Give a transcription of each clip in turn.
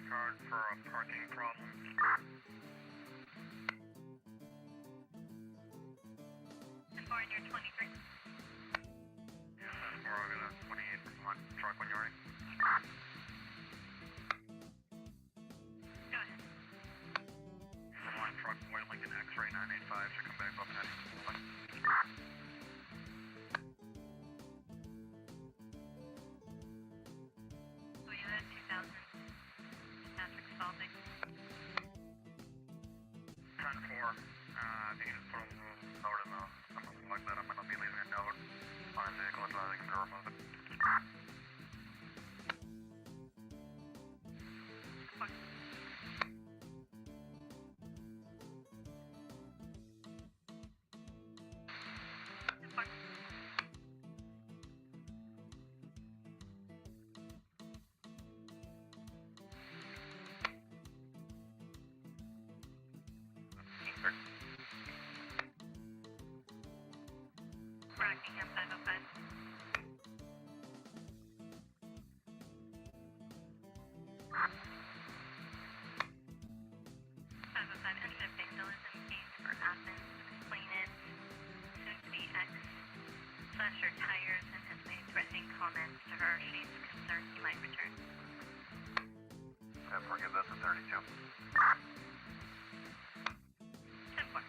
card for a parking problem. And 423. Yes, that's 4, I'll get a 28 from one truck when you're ready. Go ahead. From one truck, White Lincoln X-ray 985 should come back up next. So you had 2000. Patrick Spalding. 10-4. If you can just put a little note in something like that, I'm going to be leaving a note on his vehicle so they can remove it. What? What? Rockingham 505. 505 ended up being delivered case for Athens. Complainant soon to be ex slashed her tires and has made threatening comments to her. She's concerned he might return. Yeah, forgive that's a 32. 10-4.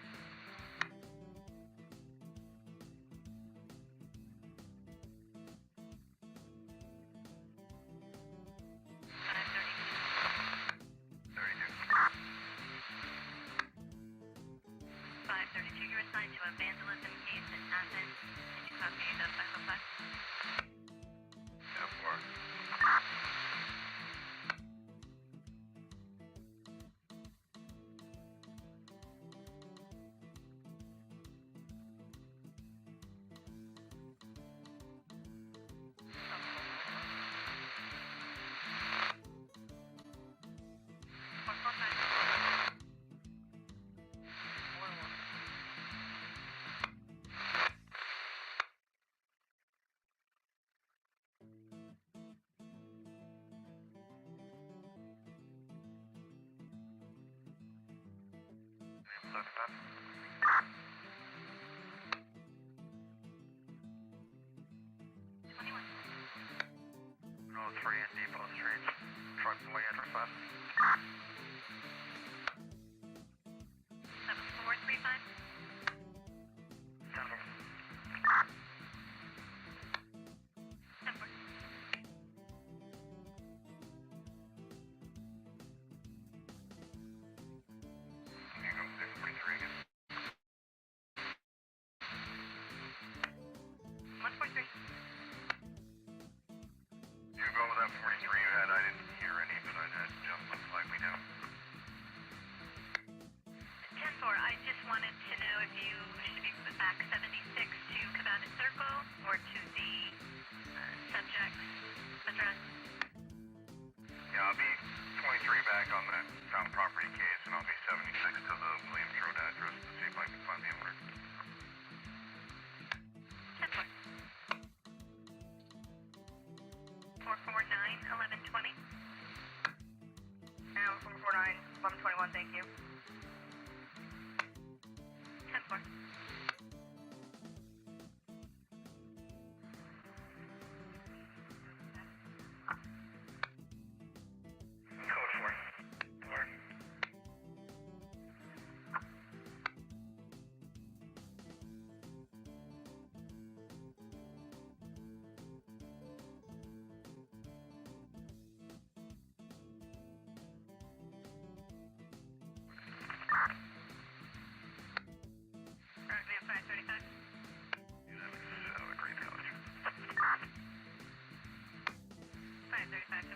You're assigned to a vandalism case in Athens. Can you copy the 505? Yeah, 4. No, 3 in Depot Street. Truck boy address left. That was 435? 10-4. 10-4. You can go 643 again. 143. You go with that 43 you had. I didn't hear any, but I had just looks like we do. 10-4, I just wanted to know if you should be put back 76 to Cabana Circle or to the subject's address. Yeah, I'll be 23 back on that town property case, and I'll be 76 to the Williams Road address to see if I can find the owner. 10-4. 449, 1120. And 449, 1121, thank you. 10-4. Code 4. 4. Rockingham 535. You have a great college. 535.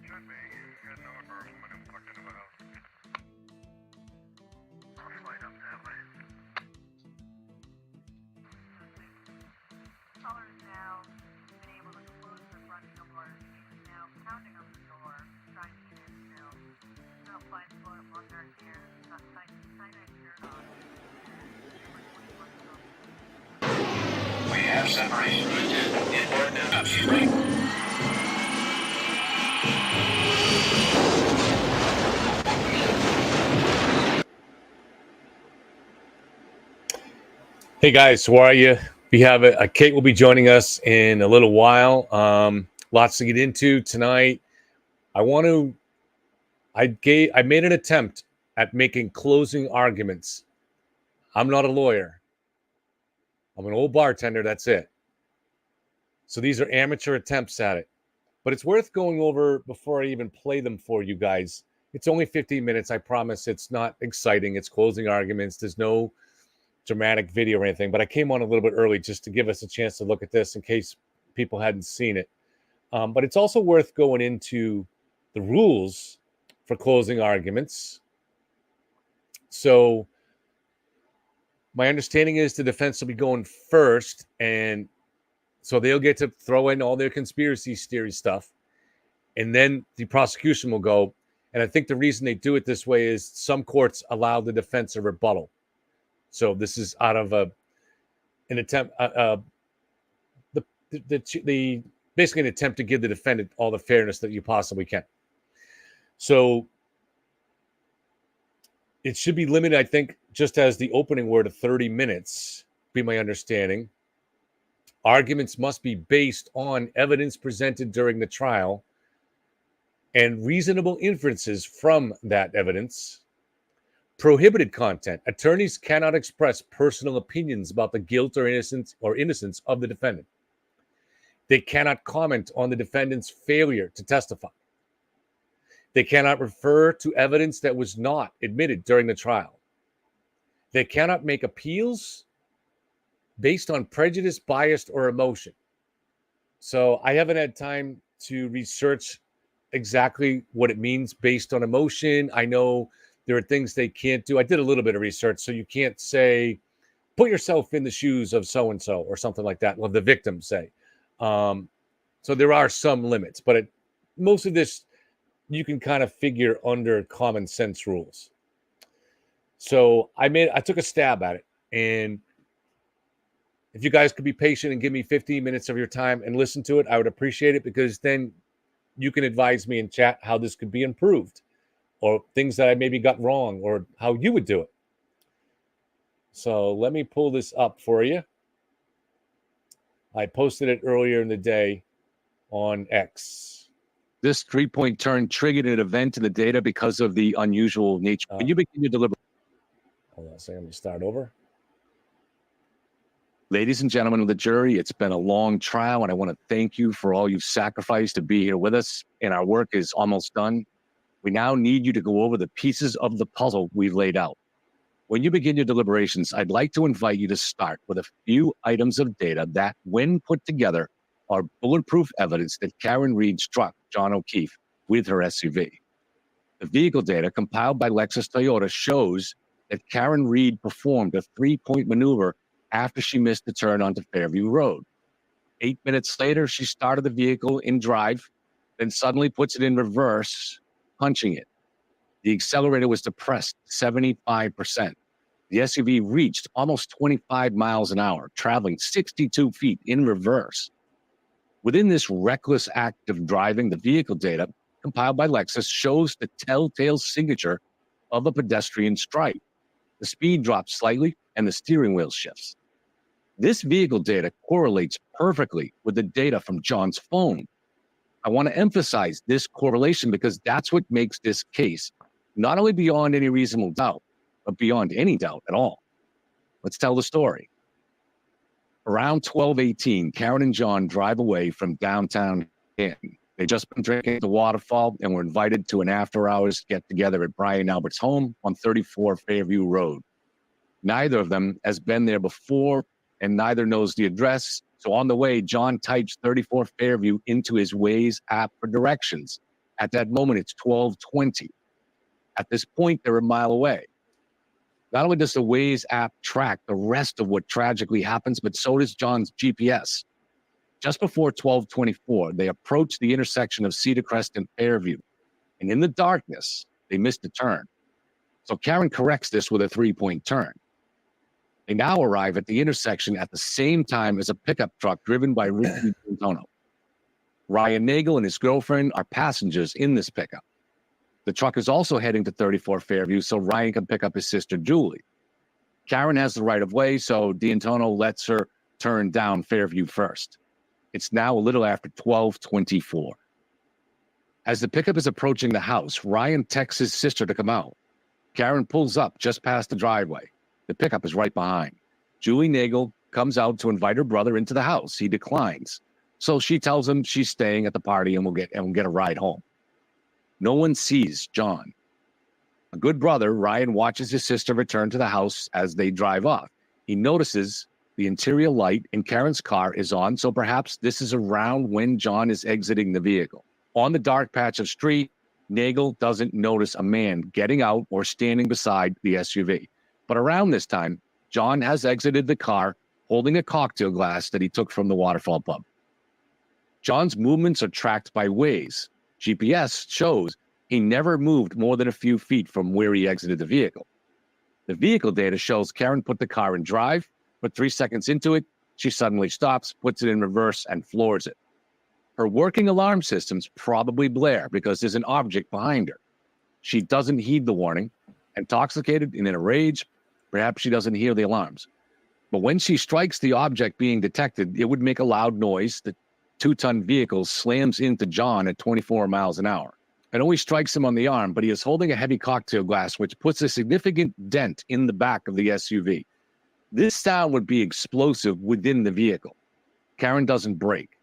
Should be. Got no number of women who walked into my house. I'll slide up that way. Caller is now been able to close the front door. He's now pounding on the door, trying to get in still. Still 5 foot, long dark hair, got tie-dye shirt on. We have separation. In or out. Hey guys, how are you? We have Kate will be joining us in a little while. Lots to get into tonight. I want to. I made an attempt at making closing arguments. I'm not a lawyer. I'm an old bartender. That's it. So these are amateur attempts at it, but it's worth going over before I even play them for you guys. It's only 15 minutes. I promise. It's not exciting. It's closing arguments. There's no dramatic video or anything, but I came on a little bit early just to give us a chance to look at this in case people hadn't seen it. But it's also worth going into the rules for closing arguments. So my understanding is the defense will be going first, and so they'll get to throw in all their conspiracy theory stuff, and then the prosecution will go. And I think the reason they do it this way is some courts allow the defense a rebuttal. So this is out of an attempt, the basically an attempt to give the defendant all the fairness that you possibly can. So it should be limited, I think, just as the opening word of 30 minutes, be my understanding. Arguments must be based on evidence presented during the trial and reasonable inferences from that evidence. Prohibited content. Attorneys cannot express personal opinions about the guilt or innocence of the defendant. They cannot comment on the defendant's failure to testify. They cannot refer to evidence that was not admitted during the trial. They cannot make appeals based on prejudice, bias, or emotion. So I haven't had time to research exactly what it means based on emotion. I know there are things they can't do. I did a little bit of research, so you can't say, put yourself in the shoes of so-and-so or something like that. Well, the victim say. So there are some limits, but most of this you can kind of figure under common sense rules. So I took a stab at it, and if you guys could be patient and give me 15 minutes of your time and listen to it, I would appreciate it, because then you can advise me in chat how this could be improved, or things that I maybe got wrong, or how you would do it. So let me pull this up for you. I posted it earlier in the day on X. This 3-point turn triggered an event in the data because of the unusual nature. When you begin your deliberation. Hold on a second, let me start over. Ladies and gentlemen of the jury, it's been a long trial, and I want to thank you for all you've sacrificed to be here with us, and our work is almost done. We now need you to go over the pieces of the puzzle we've laid out. When you begin your deliberations, I'd like to invite you to start with a few items of data that, when put together, are bulletproof evidence that Karen Reed struck John O'Keefe with her SUV. The vehicle data compiled by Lexus Toyota shows that Karen Reed performed a 3-point maneuver after she missed the turn onto Fairview Road. 8 minutes later, she started the vehicle in drive, then suddenly puts it in reverse, punching it. The accelerator was depressed 75%. The SUV reached almost 25 miles an hour, traveling 62 feet in reverse. Within this reckless act of driving, the vehicle data compiled by Lexus shows the telltale signature of a pedestrian stripe. The speed drops slightly and the steering wheel shifts. This vehicle data correlates perfectly with the data from John's phone. I want to emphasize this correlation because that's what makes this case not only beyond any reasonable doubt, but beyond any doubt at all. Let's tell the story. Around 12:18, Karen and John drive away from downtown Canton. They'd just been drinking at the waterfall and were invited to an after-hours get-together at Brian Albert's home on 34 Fairview Road. Neither of them has been there before, and neither knows the address. So on the way, John types 34 Fairview into his Waze app for directions. At that moment, it's 12:20. At this point, they're a mile away. Not only does the Waze app track the rest of what tragically happens, but so does John's GPS. Just before 12:24, they approach the intersection of Cedar Crest and Fairview. And in the darkness, they missed a turn. So Karen corrects this with a 3-point turn. They now arrive at the intersection at the same time as a pickup truck driven by Ricky Antono. Ryan Nagel and his girlfriend are passengers in this pickup. The truck is also heading to 34 Fairview so Ryan can pick up his sister, Julie. Karen has the right of way, so D'Antonio lets her turn down Fairview first. It's now a little after 12:24. As the pickup is approaching the house, Ryan texts his sister to come out. Karen pulls up just past the driveway. The pickup is right behind. Julie Nagel comes out to invite her brother into the house. He declines. So she tells him she's staying at the party and will get a ride home. No one sees John. A good brother, Ryan watches his sister return to the house as they drive off. He notices the interior light in Karen's car is on, so perhaps this is around when John is exiting the vehicle. On the dark patch of street, Nagel doesn't notice a man getting out or standing beside the SUV. But around this time, John has exited the car holding a cocktail glass that he took from the Waterfall pub. John's movements are tracked by Waze. GPS shows he never moved more than a few feet from where he exited the vehicle. The vehicle data shows Karen put the car in drive, but 3 seconds into it, she suddenly stops, puts it in reverse, and floors it. Her working alarm systems probably blare because there's an object behind her. She doesn't heed the warning. Intoxicated and in a rage, perhaps she doesn't hear the alarms. But when she strikes the object being detected, it would make a loud noise. The 2-ton vehicle slams into John at 24 miles an hour. It only strikes him on the arm, but he is holding a heavy cocktail glass, which puts a significant dent in the back of the SUV. This sound would be explosive within the vehicle. Karen doesn't brake.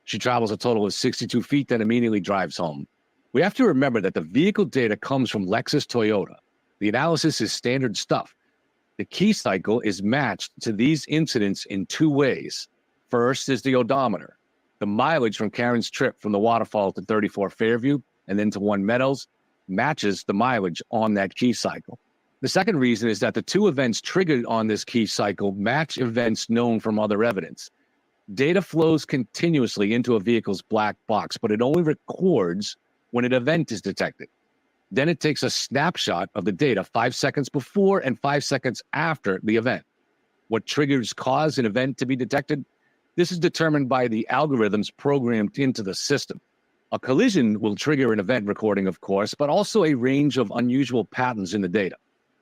She travels a total of 62 feet, then immediately drives home. We have to remember that the vehicle data comes from Lexus Toyota. The analysis is standard stuff. The key cycle is matched to these incidents in 2 ways. First is the odometer. The mileage from Karen's trip from the Waterfall to 34 Fairview and then to 1 Meadows matches the mileage on that key cycle. The second reason is that the 2 events triggered on this key cycle match events known from other evidence. Data flows continuously into a vehicle's black box, but it only records when an event is detected. Then it takes a snapshot of the data 5 seconds before and 5 seconds after the event. What triggers cause an event to be detected? This is determined by the algorithms programmed into the system. A collision will trigger an event recording, of course, but also a range of unusual patterns in the data.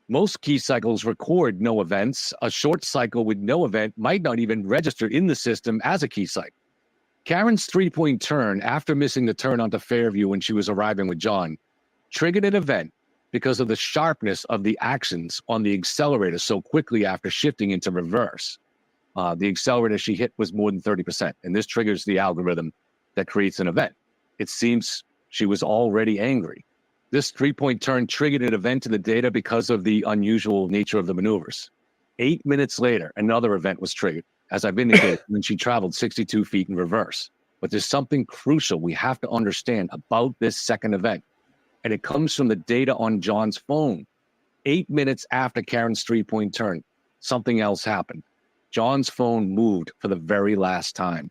Most key cycles record no events. A short cycle with no event might not even register in the system as a key cycle. Karen's 3-point turn after missing the turn onto Fairview when she was arriving with John triggered an event because of the sharpness of the actions on the accelerator so quickly after shifting into reverse. The accelerator she hit was more than 30%, and this triggers the algorithm that creates an event. It seems she was already angry. This 3-point turn triggered an event in the data because of the unusual nature of the maneuvers. 8 minutes later, another event was triggered, as I've indicated, when she traveled 62 feet in reverse. But there's something crucial we have to understand about this second event, and it comes from the data on John's phone. 8 minutes after Karen's 3-point turn, something else happened. John's phone moved for the very last time.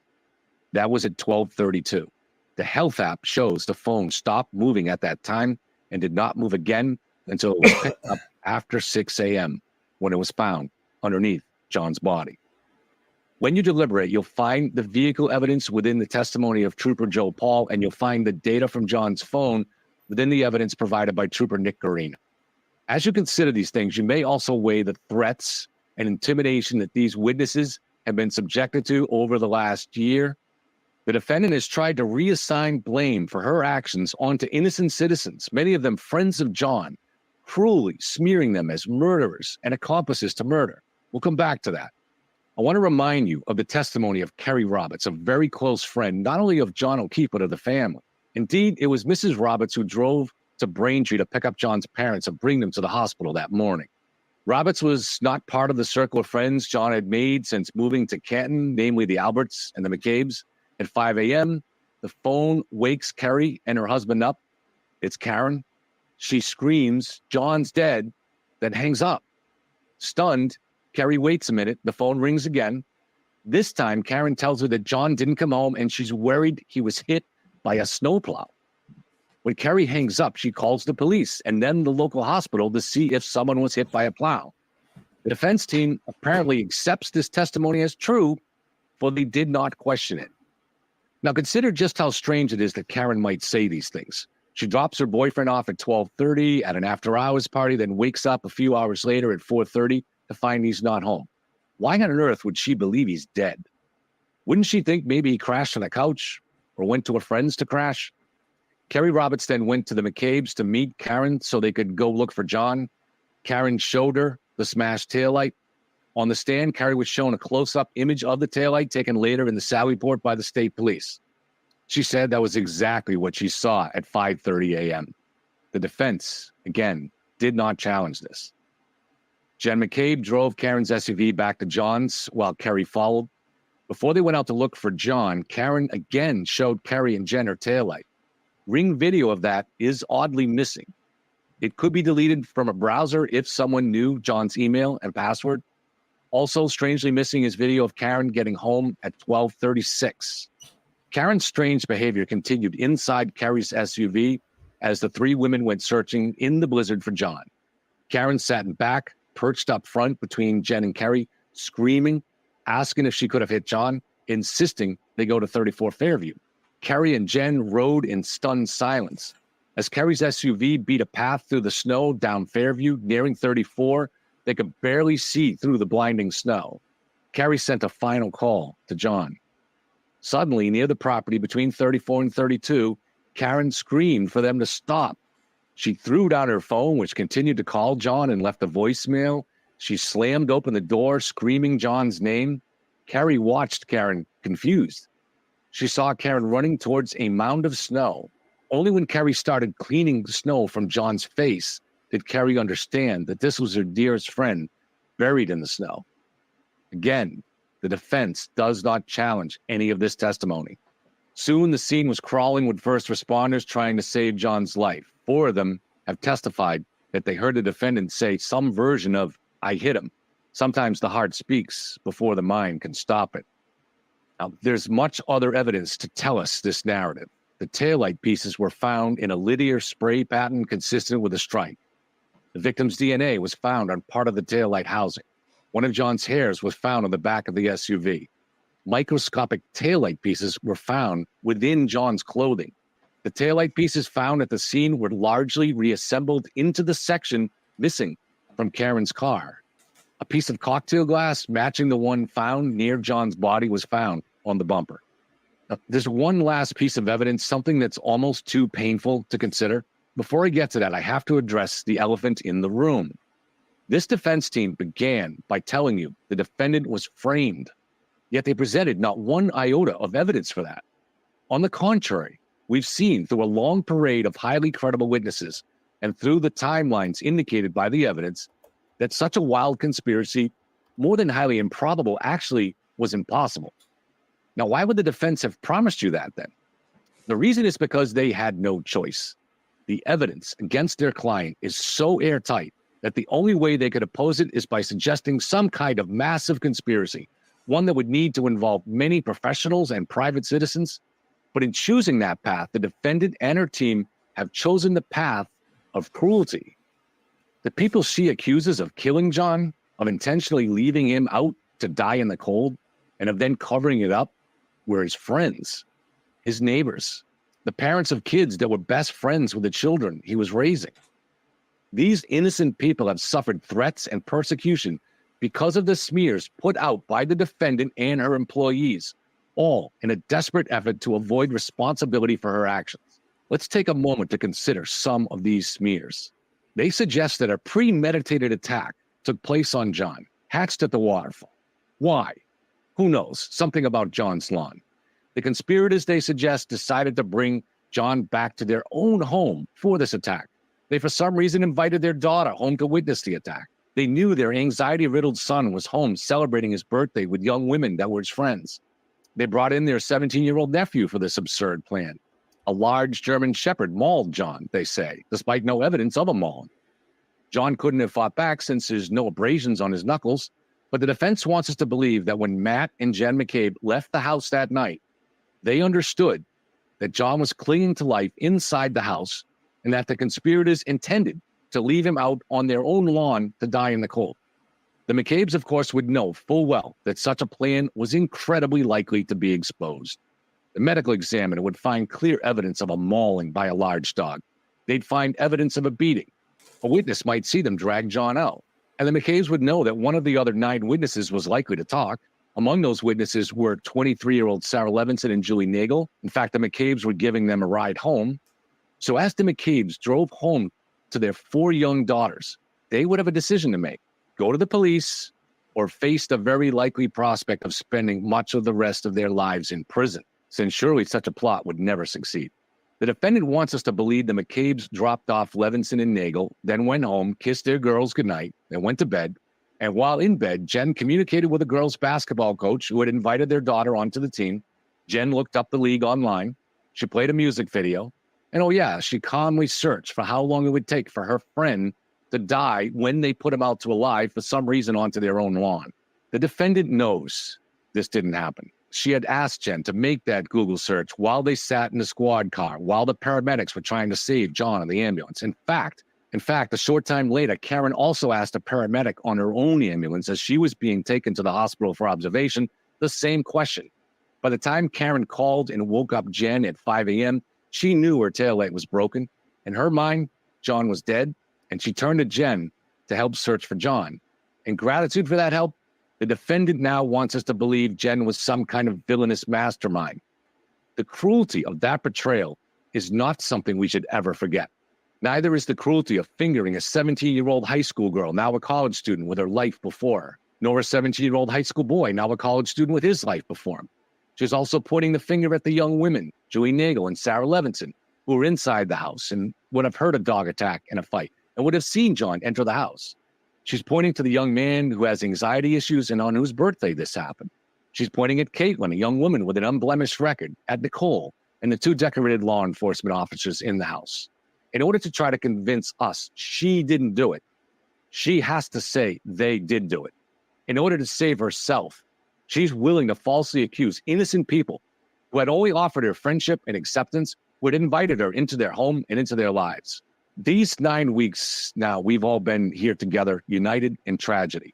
That was at 12:32. The health app shows the phone stopped moving at that time and did not move again until it was picked up after 6 a.m. when it was found underneath John's body. When you deliberate, you'll find the vehicle evidence within the testimony of Trooper Joe Paul, and you'll find the data from John's phone within the evidence provided by Trooper Nick Garina. As you consider these things, you may also weigh the threats and intimidation that these witnesses have been subjected to over the last year. The defendant has tried to reassign blame for her actions onto innocent citizens, many of them friends of John, cruelly smearing them as murderers and accomplices to murder. We'll come back to that. I want to remind you of the testimony of Kerry Roberts, a very close friend, not only of John O'Keefe, but of the family. Indeed, it was Mrs. Roberts who drove to Braintree to pick up John's parents and bring them to the hospital that morning. Roberts was not part of the circle of friends John had made since moving to Canton, namely the Alberts and the McCabe's. At 5 a.m., the phone wakes Kerry and her husband up. It's Karen. She screams, "John's dead," then hangs up. Stunned, Kerry waits a minute. The phone rings again. This time, Karen tells her that John didn't come home and she's worried he was hit by a snowplow. When Kerry hangs up, she calls the police and then the local hospital to see if someone was hit by a plow. The defense team apparently accepts this testimony as true, but they did not question it. Now, consider just how strange it is that Karen might say these things. She drops her boyfriend off at 12:30 at an after-hours party, then wakes up a few hours later at 4:30 to find he's not home. Why on earth would she believe he's dead? Wouldn't she think maybe he crashed on a couch or went to a friend's to crash? Kerry Roberts then went to the McCabe's to meet Karen so they could go look for John. Karen showed her the smashed taillight. On the stand, Kerry was shown a close-up image of the taillight taken later in the Sally report by the state police. She said that was exactly what she saw at 5:30 a.m. The defense, again, did not challenge this. Jen McCabe drove Karen's SUV back to John's while Kerry followed. Before they went out to look for John, Karen again showed Kerry and Jen her taillight. Ring video of that is oddly missing. It could be deleted from a browser if someone knew John's email and password. Also strangely missing is video of Karen getting home at 12:36. Karen's strange behavior continued inside Kerry's SUV as the three women went searching in the blizzard for John. Karen sat in back, perched up front between Jen and Kerry, screaming, asking if she could have hit John, insisting they go to 34 Fairview. Kerry and Jen rode in stunned silence. As Kerry's SUV beat a path through the snow down Fairview, nearing 34, they could barely see through the blinding snow. Kerry sent a final call to John. Suddenly, near the property between 34 and 32, Karen screamed for them to stop. She threw down her phone, which continued to call John, and left a voicemail. She slammed open the door, screaming John's name. Kerry watched Karen, confused. She saw Karen running towards a mound of snow. Only when Kerry started cleaning the snow from John's face did Kerry understand that this was her dearest friend buried in the snow. Again, the defense does not challenge any of this testimony. Soon the scene was crawling with first responders trying to save John's life. 4 of them have testified that they heard the defendant say some version of, "I hit him." Sometimes the heart speaks before the mind can stop it. Now, there's much other evidence to tell us this narrative. The taillight pieces were found in a linear spray pattern consistent with a strike. The victim's DNA was found on part of the taillight housing. One of John's hairs was found on the back of the SUV. Microscopic taillight pieces were found within John's clothing. The taillight pieces found at the scene were largely reassembled into the section missing from Karen's car. A piece of cocktail glass matching the one found near John's body was found on the bumper. Now, there's one last piece of evidence, something that's almost too painful to consider. Before I get to that, I have to address the elephant in the room. This defense team began by telling you the defendant was framed, yet they presented not one iota of evidence for that. On the contrary, we've seen through a long parade of highly credible witnesses and through the timelines indicated by the evidence that such a wild conspiracy, more than highly improbable, actually was impossible. Now, why would the defense have promised you that then? The reason is because they had no choice. The evidence against their client is so airtight that the only way they could oppose it is by suggesting some kind of massive conspiracy, one that would need to involve many professionals and private citizens. But in choosing that path, the defendant and her team have chosen the path of cruelty. The people she accuses of killing John, of intentionally leaving him out to die in the cold, and of then covering it up, were his friends, his neighbors, the parents of kids that were best friends with the children he was raising. These innocent people have suffered threats and persecution because of the smears put out by the defendant and her employees, all in a desperate effort to avoid responsibility for her actions. Let's take a moment to consider some of these smears. They suggest that a premeditated attack took place on John, hatched at the waterfall. Why? Who knows? Something about John's lawn. The conspirators, they suggest, decided to bring John back to their own home for this attack. They, for some reason, invited their daughter home to witness the attack. They knew their anxiety-riddled son was home celebrating his birthday with young women that were his friends. They brought in their 17-year-old nephew for this absurd plan. A large German shepherd mauled John, they say, despite no evidence of a mauling. John couldn't have fought back since there's no abrasions on his knuckles, but the defense wants us to believe that when Matt and Jen McCabe left the house that night, they understood that John was clinging to life inside the house and that the conspirators intended to leave him out on their own lawn to die in the cold. The McCabes, of course, would know full well that such a plan was incredibly likely to be exposed. The medical examiner would find clear evidence of a mauling by a large dog. They'd find evidence of a beating. A witness might see them drag John out. And the McCabe's would know that one of the other 9 witnesses was likely to talk. Among those witnesses were 23-year-old Sarah Levinson and Julie Nagel. In fact, the McCabe's were giving them a ride home. So as the McCabe's drove home to their 4 young daughters, they would have a decision to make: go to the police or face the very likely prospect of spending much of the rest of their lives in prison, since surely such a plot would never succeed. The defendant wants us to believe the McCabe's dropped off Levinson and Nagel, then went home, kissed their girls goodnight, and went to bed. And while in bed, Jen communicated with a girls' basketball coach who had invited their daughter onto the team. Jen looked up the league online. She played a music video. And oh yeah, she calmly searched for how long it would take for her friend to die when they put him out to alive for some reason onto their own lawn. The defendant knows this didn't happen. She had asked Jen to make that Google search while they sat in the squad car, while the paramedics were trying to save John in the ambulance. In fact, a short time later, Karen also asked a paramedic on her own ambulance as she was being taken to the hospital for observation the same question. By the time Karen called and woke up Jen at 5 a.m., she knew her taillight was broken. In her mind, John was dead, and she turned to Jen to help search for John. In gratitude for that help, the defendant now wants us to believe Jen was some kind of villainous mastermind. The cruelty of that betrayal is not something we should ever forget. Neither is the cruelty of fingering a 17-year-old high school girl, now a college student, with her life before her, nor a 17-year-old high school boy, now a college student, with his life before him. She's also pointing the finger at the young women, Julie Nagel and Sarah Levinson, who were inside the house and would have heard a dog attack and a fight and would have seen John enter the house. She's pointing to the young man who has anxiety issues and on whose birthday this happened. She's pointing at Caitlin, a young woman with an unblemished record, at Nicole, and the 2 decorated law enforcement officers in the house. In order to try to convince us she didn't do it, she has to say they did do it. In order to save herself, she's willing to falsely accuse innocent people who had only offered her friendship and acceptance, who had invited her into their home and into their lives. These 9 weeks now, we've all been here together, united in tragedy,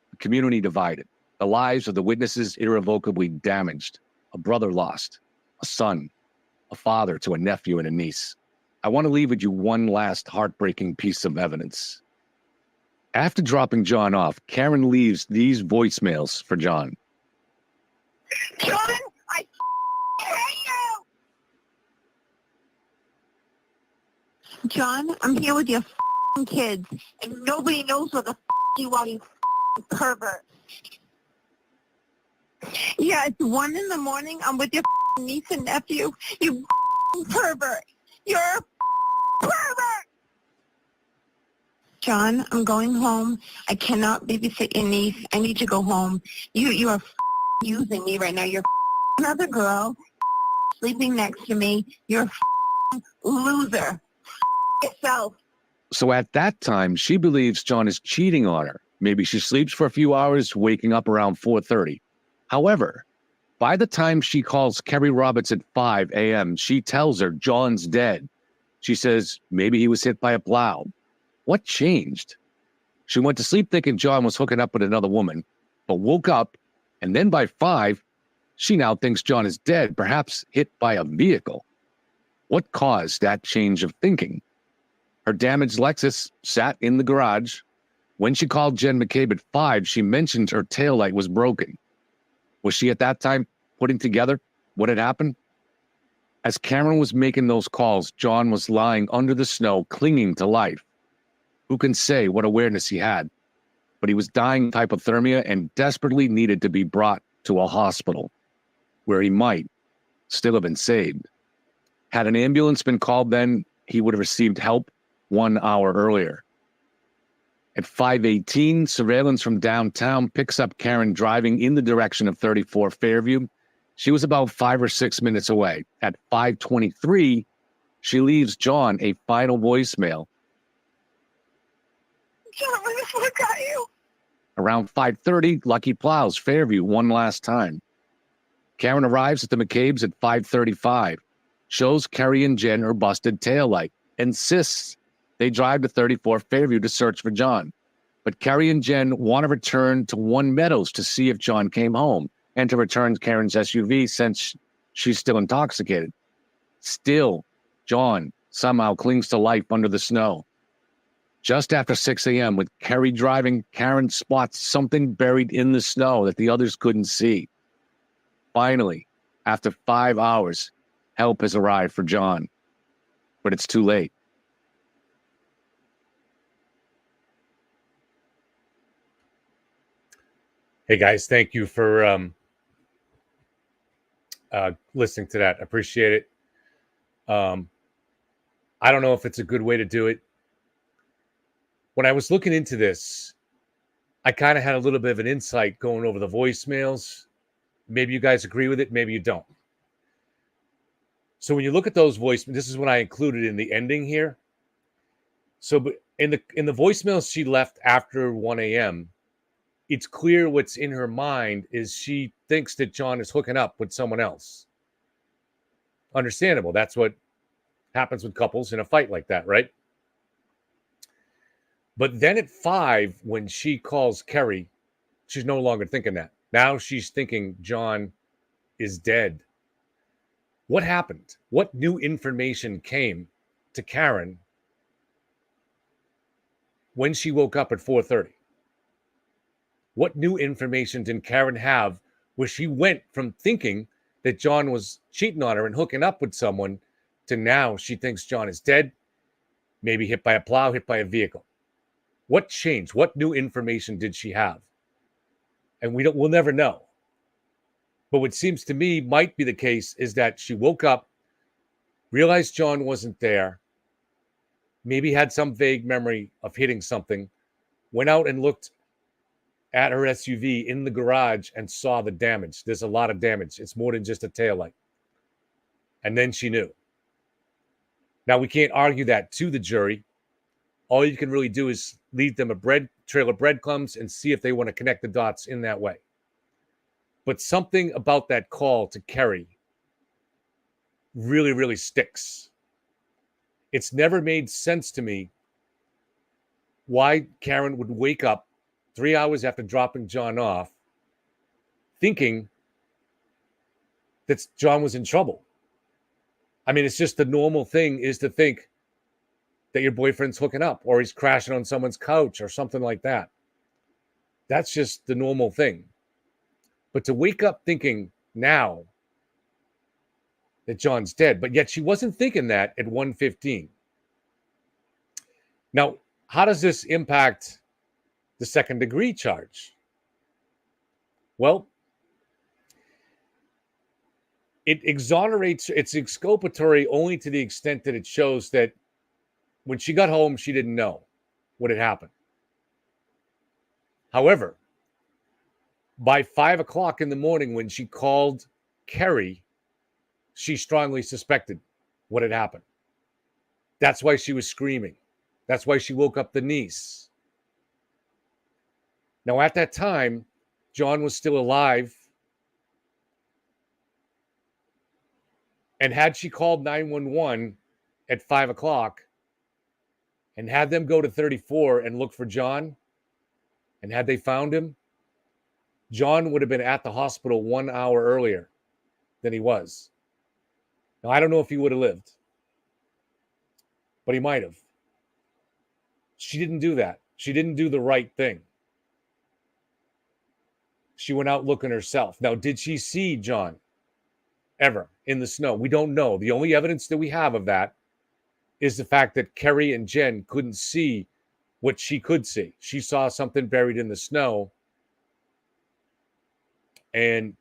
the community divided, the lives of the witnesses irrevocably damaged, a brother lost, a son, a father to a nephew and a niece. I want to leave with you one last heartbreaking piece of evidence. After dropping John off, Karen leaves these voicemails for John. John, I hate you! John, I'm here with your kids, and nobody knows where the you are, you pervert. Yeah, it's 1 a.m. I'm with your niece and nephew, you pervert. You're a pervert! John, I'm going home. I cannot babysit your niece. I need to go home. You are using me right now. You're another girl sleeping next to me. You're a loser. Yourself. So at that time, she believes John is cheating on her. Maybe she sleeps for a few hours, waking up around 4:30. However, by the time she calls Kerry Roberts at 5 a.m., she tells her John's dead. She says maybe he was hit by a plow. What changed? She went to sleep thinking John was hooking up with another woman, but woke up, and then by 5, she now thinks John is dead, perhaps hit by a vehicle. What caused that change of thinking? Her damaged Lexus sat in the garage. When she called Jen McCabe at 5, she mentioned her taillight was broken. Was she at that time putting together what had happened? As Karen was making those calls, John was lying under the snow, clinging to life. Who can say what awareness he had? But he was dying of hypothermia and desperately needed to be brought to a hospital where he might still have been saved. Had an ambulance been called then, he would have received help 1 hour earlier. At 5:18, surveillance from downtown picks up Karen driving in the direction of 34 Fairview. She was about 5 or 6 minutes away. At 5:23, she leaves John a final voicemail. John, I'm gonna look at you. Around 5:30, Lucky plows Fairview one last time. Karen arrives at the McCabe's at 5:35, shows Kerry and Jen her busted taillight, insists they drive to 34 Fairview to search for John. But Kerry and Jen want to return to One Meadows to see if John came home and to return Karen's SUV since she's still intoxicated. Still, John somehow clings to life under the snow. Just after 6 a.m., with Kerry driving, Karen spots something buried in the snow that the others couldn't see. Finally, after 5 hours, help has arrived for John, but it's too late. Hey guys, thank you for listening to that. I appreciate it. I don't know if it's a good way to do it. When I was looking into this, I kind of had a little bit of an insight going over the voicemails. Maybe you guys agree with it, maybe you don't. So when you look at those voicemails, this is what I included in the ending here. So in the voicemails she left after 1 a.m., it's clear what's in her mind is she thinks that John is hooking up with someone else. Understandable. That's what happens with couples in a fight like that, right? But then at 5, when she calls Kerry, she's no longer thinking that. Now she's thinking John is dead. What happened? What new information came to Karen when she woke up at 4:30? What new information did Karen have where she went from thinking that John was cheating on her and hooking up with someone to now she thinks John is dead, maybe hit by a plow, hit by a vehicle? What changed? What new information did she have? And we'll never know. But what seems to me might be the case is that she woke up, realized John wasn't there, maybe had some vague memory of hitting something, went out and looked at her SUV in the garage and saw the damage. There's a lot of damage. It's more than just a taillight. And then she knew. Now, we can't argue that to the jury. All you can really do is lead them a trail of breadcrumbs and see if they want to connect the dots in that way. But something about that call to Kerry really, really sticks. It's never made sense to me why Karen would wake up 3 hours after dropping John off thinking that John was in trouble. I mean, it's just the normal thing is to think that your boyfriend's hooking up or he's crashing on someone's couch or something like that. That's just the normal thing. But to wake up thinking now that John's dead, but yet she wasn't thinking that at 1:15. Now, how does this impact the second degree charge? Well, it exonerates, it's exculpatory only to the extent that it shows that when she got home, she didn't know what had happened. However, by 5 o'clock in the morning, when she called Kerry, she strongly suspected what had happened. That's why she was screaming. That's why she woke up the niece. Now, at that time, John was still alive. And had she called 911 at 5 o'clock and had them go to 34 and look for John, and had they found him, John would have been at the hospital 1 hour earlier than he was. Now, I don't know if he would have lived, but he might have. She didn't do that. She didn't do the right thing. She went out looking herself. Now, did she see John ever in the snow? We don't know. The only evidence that we have of that is the fact that Kerry and Jen couldn't see what she could see. She saw something buried in the snow, and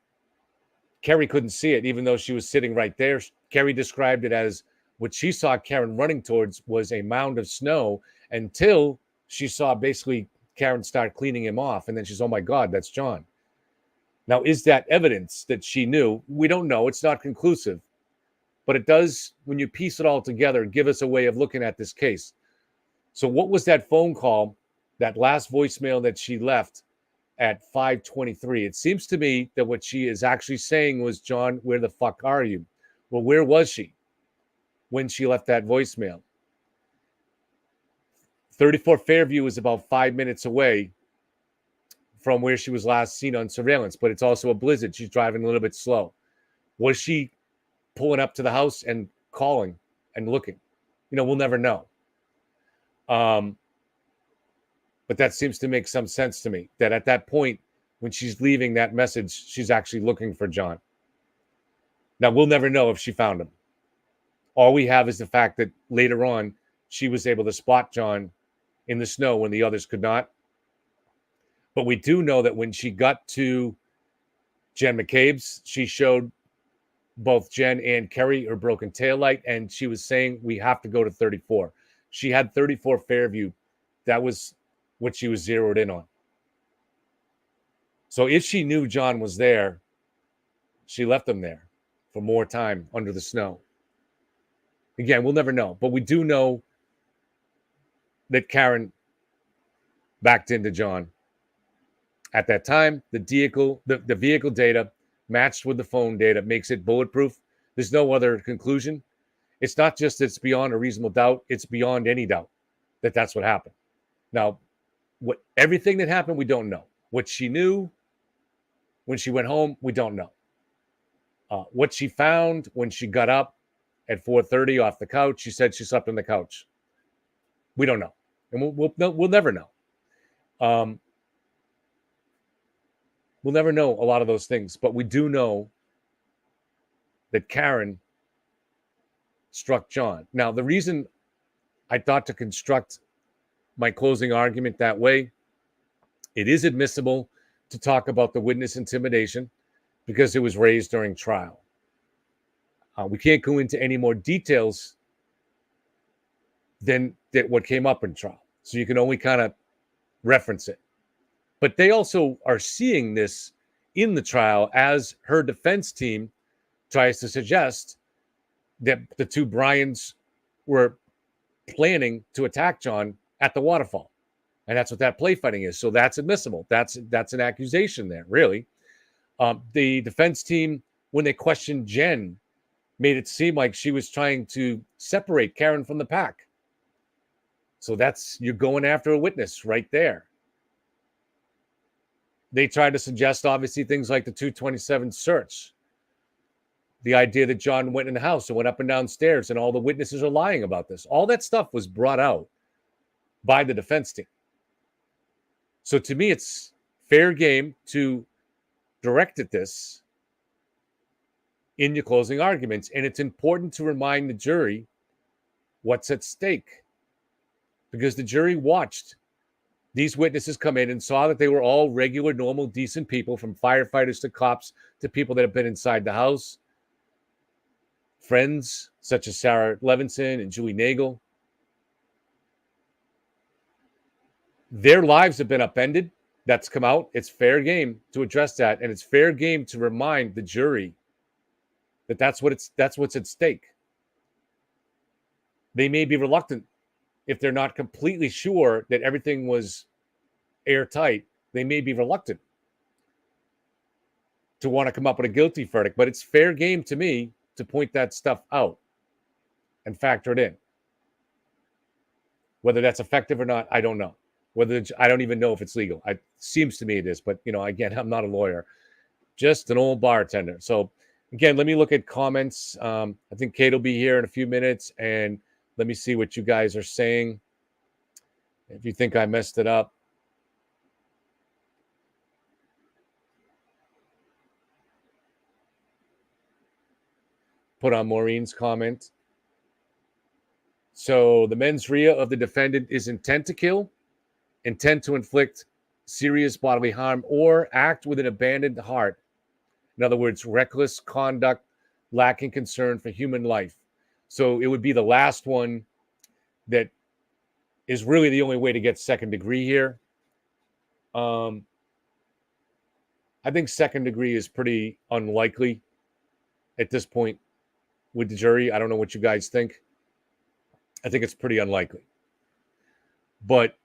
Kerry couldn't see it, even though she was sitting right there. Kerry described it as what she saw Karen running towards was a mound of snow until she saw basically Karen start cleaning him off. And then she's, oh my God, that's John. Now, is that evidence that she knew? We don't know. It's not conclusive. But it does, when you piece it all together, give us a way of looking at this case. So what was that phone call, that last voicemail that she left at 5:23? It seems to me that what she is actually saying was, John, where the fuck are you? Well, where was she when she left that voicemail? 34 Fairview is about 5 minutes away from where she was last seen on surveillance, but it's also a blizzard. She's driving a little bit slow. Was she pulling up to the house and calling and looking? We'll never know. But that seems to make some sense to me, that at that point, when she's leaving that message, she's actually looking for John. Now, we'll never know if she found him. All we have is the fact that later on, she was able to spot John in the snow when the others could not. But we do know that when she got to Jen McCabe's, she showed both Jen and Kerry her broken taillight, and she was saying, we have to go to 34. She had 34 Fairview. That was what she was zeroed in on. So if she knew John was there, she left him there for more time under the snow. Again, we'll never know, but we do know that Karen backed into John. At that time, the vehicle data matched with the phone data makes it bulletproof. There's no other conclusion. It's not just it's beyond a reasonable doubt, it's beyond any doubt that that's what happened. Now, everything that happened, we don't know. What she knew when she went home, we don't know. What she found when she got up at 4:30 off the couch, she said she slept on the couch. We don't know, and we'll never know. We'll never know a lot of those things, but we do know that Karen struck John. Now, the reason I thought to construct my closing argument that way, it is admissible to talk about the witness intimidation because it was raised during trial. We can't go into any more details than what came up in trial. So you can only kind of reference it. But they also are seeing this in the trial as her defense team tries to suggest that the two Bryans were planning to attack John at the waterfall. And that's what that play fighting is. So that's admissible. That's an accusation there, really. The defense team, when they questioned Jen, made it seem like she was trying to separate Karen from the pack. So you're going after a witness right there. They tried to suggest, obviously, things like the 227 search. The idea that John went in the house and went up and down stairs and all the witnesses are lying about this. All that stuff was brought out by the defense team. So to me, it's fair game to direct at this in your closing arguments. And it's important to remind the jury what's at stake. Because the jury watched these witnesses come in and saw that they were all regular, normal, decent people, from firefighters to cops to people that have been inside the house. Friends such as Sarah Levinson and Julie Nagel. Their lives have been upended. That's come out. It's fair game to address that. And it's fair game to remind the jury that that's what's at stake. They may be reluctant if they're not completely sure that everything was airtight. They may be reluctant to want to come up with a guilty verdict, but it's fair game to me to point that stuff out and factor it in. Whether that's effective or not, I don't know. I don't even know if it's legal. It seems to me it is, but again, I'm not a lawyer, just an old bartender. So again, let me look at comments. I think Kate will be here in a few minutes, and let me see what you guys are saying. If you think I messed it up. Put on Maureen's comment. So the mens rea of the defendant is intent to kill, intent to inflict serious bodily harm, or act with an abandoned heart. In other words, reckless conduct, lacking concern for human life. So it would be the last one that is really the only way to get second degree here. I think second degree is pretty unlikely at this point with the jury. I don't know what you guys think. I think it's pretty unlikely. But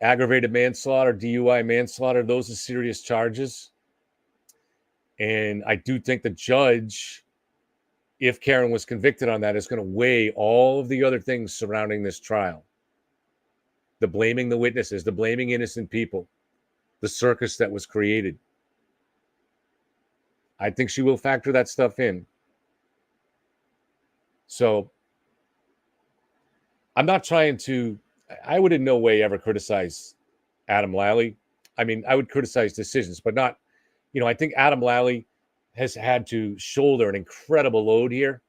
aggravated manslaughter, DUI manslaughter, those are serious charges. And I do think the judge, if Karen was convicted on that, is going to weigh all of the other things surrounding this trial. The blaming the witnesses, the blaming innocent people, the circus that was created. I think she will factor that stuff in. So I'm not trying to, I would in no way ever criticize Adam Lally. I mean, I would criticize decisions, but not, I think Adam Lally has had to shoulder an incredible load here.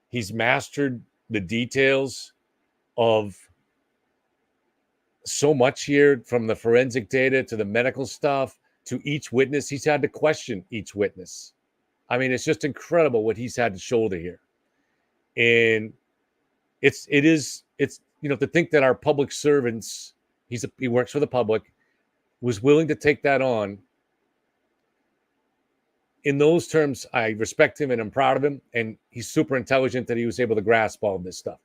He's mastered the details of so much here, from the forensic data to the medical stuff to each witness. He's had to question each witness. I mean, it's just incredible what he's had to shoulder here. And it's to think that our public servants, he works for the public, was willing to take that on. In those terms, I respect him and I'm proud of him. And he's super intelligent that he was able to grasp all of this stuff.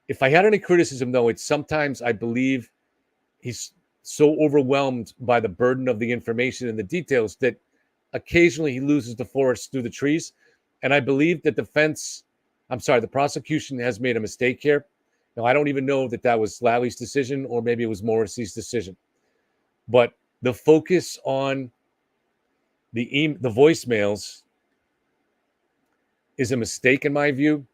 If I had any criticism, though, it's sometimes I believe he's so overwhelmed by the burden of the information and the details that occasionally he loses the forest through the trees. And I believe that the prosecution has made a mistake here. Now, I don't even know that was Lally's decision, or maybe it was Morrissey's decision. But the focus on the voicemails is a mistake in my view.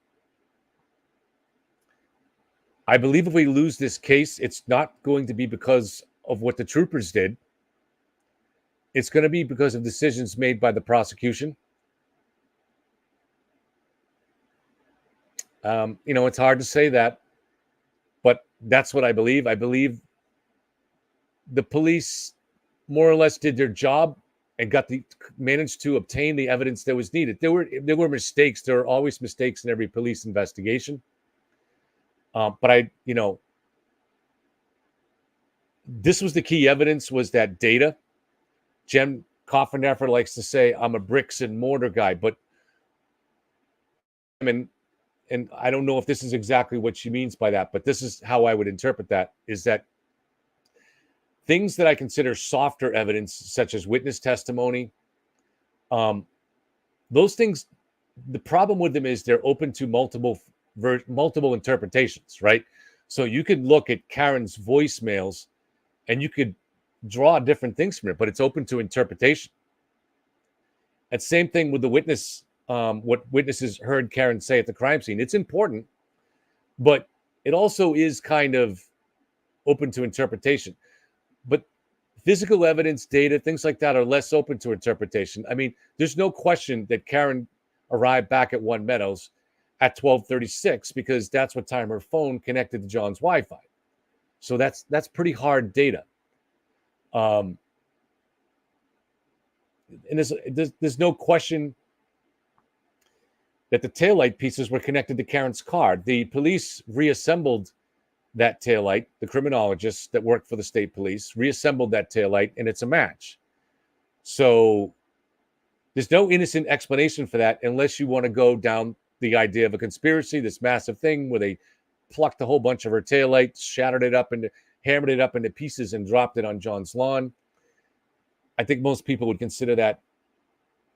I believe if we lose this case, it's not going to be because of what the troopers did. It's going to be because of decisions made by the prosecution. It's hard to say that, but that's what I believe. I believe the police more or less did their job and managed to obtain the evidence that was needed. There were mistakes. There are always mistakes in every police investigation. But this was the key evidence, was that data. Jen Coffeneffer likes to say, I'm a bricks and mortar guy, but and I don't know if this is exactly what she means by that, but this is how I would interpret that, is that things that I consider softer evidence, such as witness testimony, those things, the problem with them is they're open to multiple interpretations, right? So you could look at Karen's voicemails and you could draw different things from it, but it's open to interpretation. And same thing with the witness, what witnesses heard Karen say at the crime scene. It's important, but it also is kind of open to interpretation. But physical evidence, data, things like that are less open to interpretation. I mean, there's no question that Karen arrived back at One Meadows at 12:36 because that's what time her phone connected to John's Wi-Fi. So that's pretty hard data. And there's no question that the taillight pieces were connected to Karen's car. The police reassembled that taillight. The criminologists that worked for the state police reassembled that taillight, and it's a match. So there's no innocent explanation for that unless you want to go down the idea of a conspiracy, this massive thing where they plucked a whole bunch of her taillights, hammered it up into pieces and dropped it on John's lawn. I think most people would consider that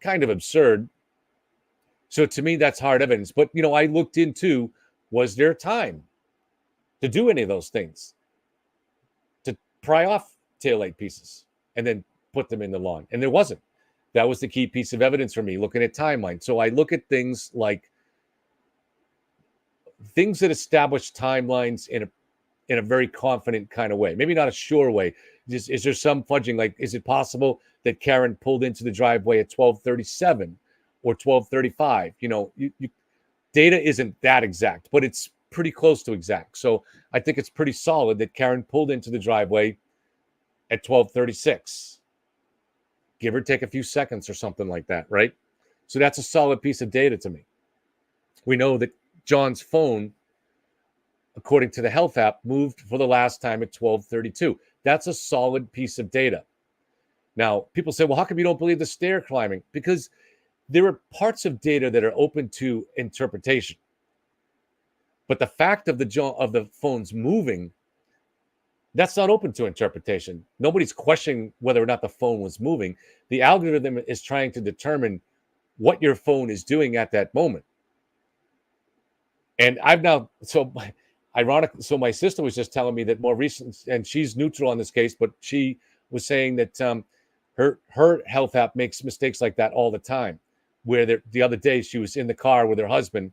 kind of absurd. So to me, that's hard evidence. But, I looked into, was there time to do any of those things? To pry off taillight pieces and then put them in the lawn? And there wasn't. That was the key piece of evidence for me, looking at timeline. So I look at things like things that establish timelines in a very confident kind of way, maybe not a sure way. Is there some fudging? Like, is it possible that Karen pulled into the driveway at 12:37 or 12:35? Data isn't that exact, but it's pretty close to exact. So I think it's pretty solid that Karen pulled into the driveway at 12:36, give or take a few seconds or something like that, right? So that's a solid piece of data to me. We know that John's phone, according to the health app, moved for the last time at 12:32. That's a solid piece of data. Now, people say, well, how come you don't believe the stair climbing? Because there are parts of data that are open to interpretation. But the fact of the phones moving, that's not open to interpretation. Nobody's questioning whether or not the phone was moving. The algorithm is trying to determine what your phone is doing at that moment. And so my sister was just telling me that more recent, and she's neutral on this case, but she was saying that her health app makes mistakes like that all the time. Where the other day she was in the car with her husband,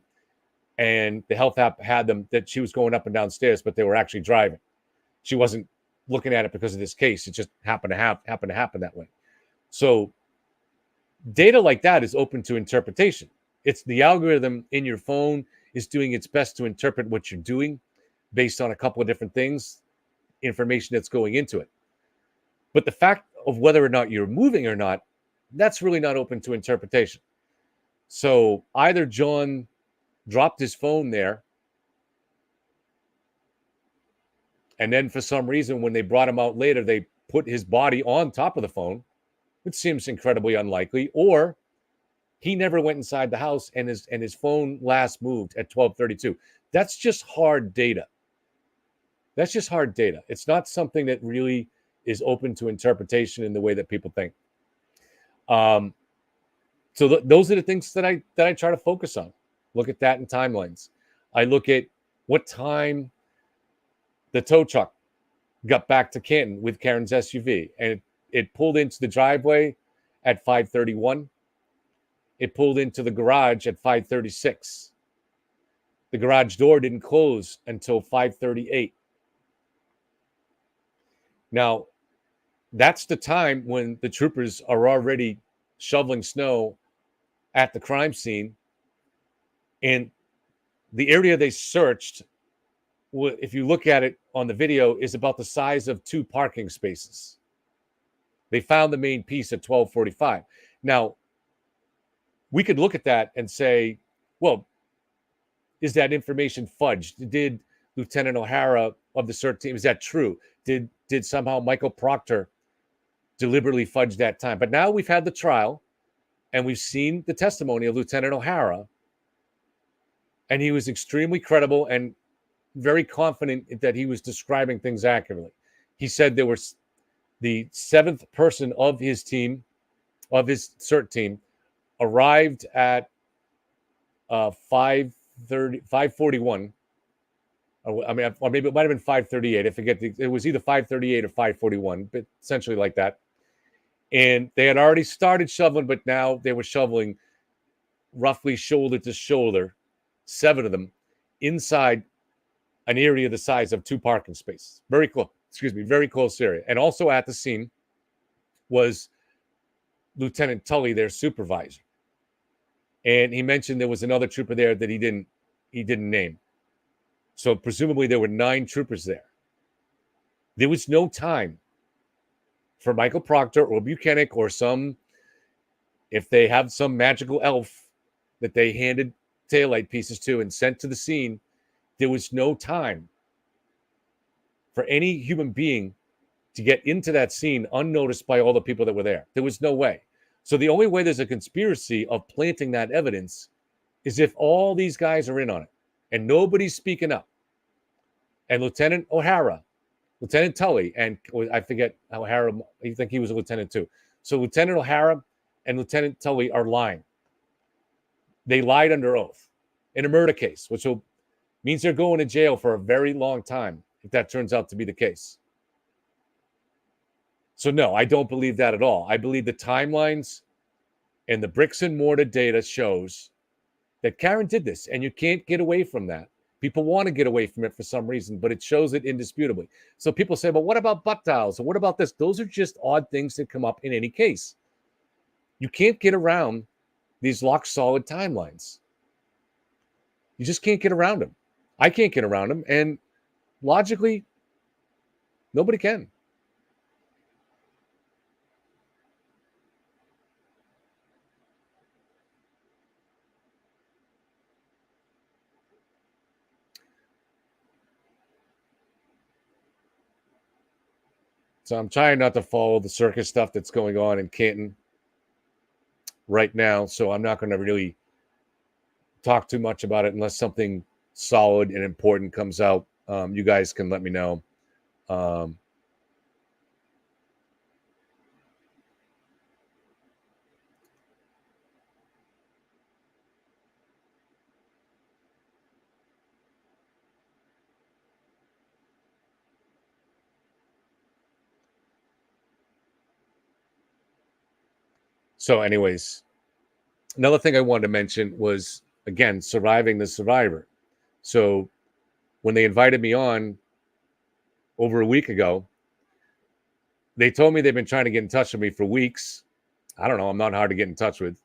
and the health app had them that she was going up and down stairs, but they were actually driving. She wasn't looking at it because of this case. It just happened to happen that way. So data like that is open to interpretation. It's the algorithm in your phone is doing its best to interpret what you're doing based on a couple of different things, information that's going into it. But the fact of whether or not you're moving or not, that's really not open to interpretation. So either John dropped his phone there, and then for some reason, when they brought him out later, they put his body on top of the phone, which seems incredibly unlikely, or he never went inside the house and his phone last moved at 12:32. That's just hard data. That's just hard data. It's not something that really is open to interpretation in the way that people think. So those are the things that I try to focus on. Look at that in timelines. I look at what time the tow truck got back to Canton with Karen's SUV, and it pulled into the driveway at 5:31. It pulled into the garage at 5:36. The garage door didn't close until 5:38. Now, that's the time when the troopers are already shoveling snow at the crime scene. And the area they searched, if you look at it on the video, is about the size of 2 parking spaces. They found the main piece at 12:45. Now, we could look at that and say, well, is that information fudged? Did Lieutenant O'Hara of the CERT team, is that true? Did somehow Michael Proctor deliberately fudge that time? But now we've had the trial and we've seen the testimony of Lieutenant O'Hara, and he was extremely credible and very confident that he was describing things accurately. He said there was the 7th person of his team, of his CERT team, arrived at 5:41. I mean, or maybe it might have been 5:38. I forget. It was either 5:38 or 5:41, but essentially like that. And they had already started shoveling, but now they were shoveling roughly shoulder to shoulder, 7 of them, inside an area the size of 2 parking spaces. Very close. Very close area. And also at the scene was Lieutenant Tully, their supervisor. And he mentioned there was another trooper there that he didn't name. So presumably there were 9 troopers there. There was no time for Michael Proctor or Buchanan or if they have some magical elf that they handed taillight pieces to and sent to the scene, there was no time for any human being to get into that scene unnoticed by all the people that were there. There was no way. So the only way there's a conspiracy of planting that evidence is if all these guys are in on it and nobody's speaking up. And Lieutenant O'Hara, Lieutenant Tully, and I forget O'Hara, I think he was a lieutenant too. So Lieutenant O'Hara and Lieutenant Tully are lying. They lied under oath in a murder case, which means they're going to jail for a very long time if that turns out to be the case. So no, I don't believe that at all. I believe the timelines and the bricks and mortar data shows that Karen did this, and you can't get away from that. People want to get away from it for some reason, but it shows it indisputably. So people say, well, what about butt dials? Or what about this? Those are just odd things that come up in any case. You can't get around these lock-solid timelines. You just can't get around them. I can't get around them, and logically, nobody can. So I'm trying not to follow the circus stuff that's going on in Canton right now. So I'm not going to really talk too much about it unless something solid and important comes out. You guys can let me know. So anyways, another thing I wanted to mention was again, surviving the survivor. So when they invited me on over a week ago, they told me they've been trying to get in touch with me for weeks. I don't know. I'm not hard to get in touch with.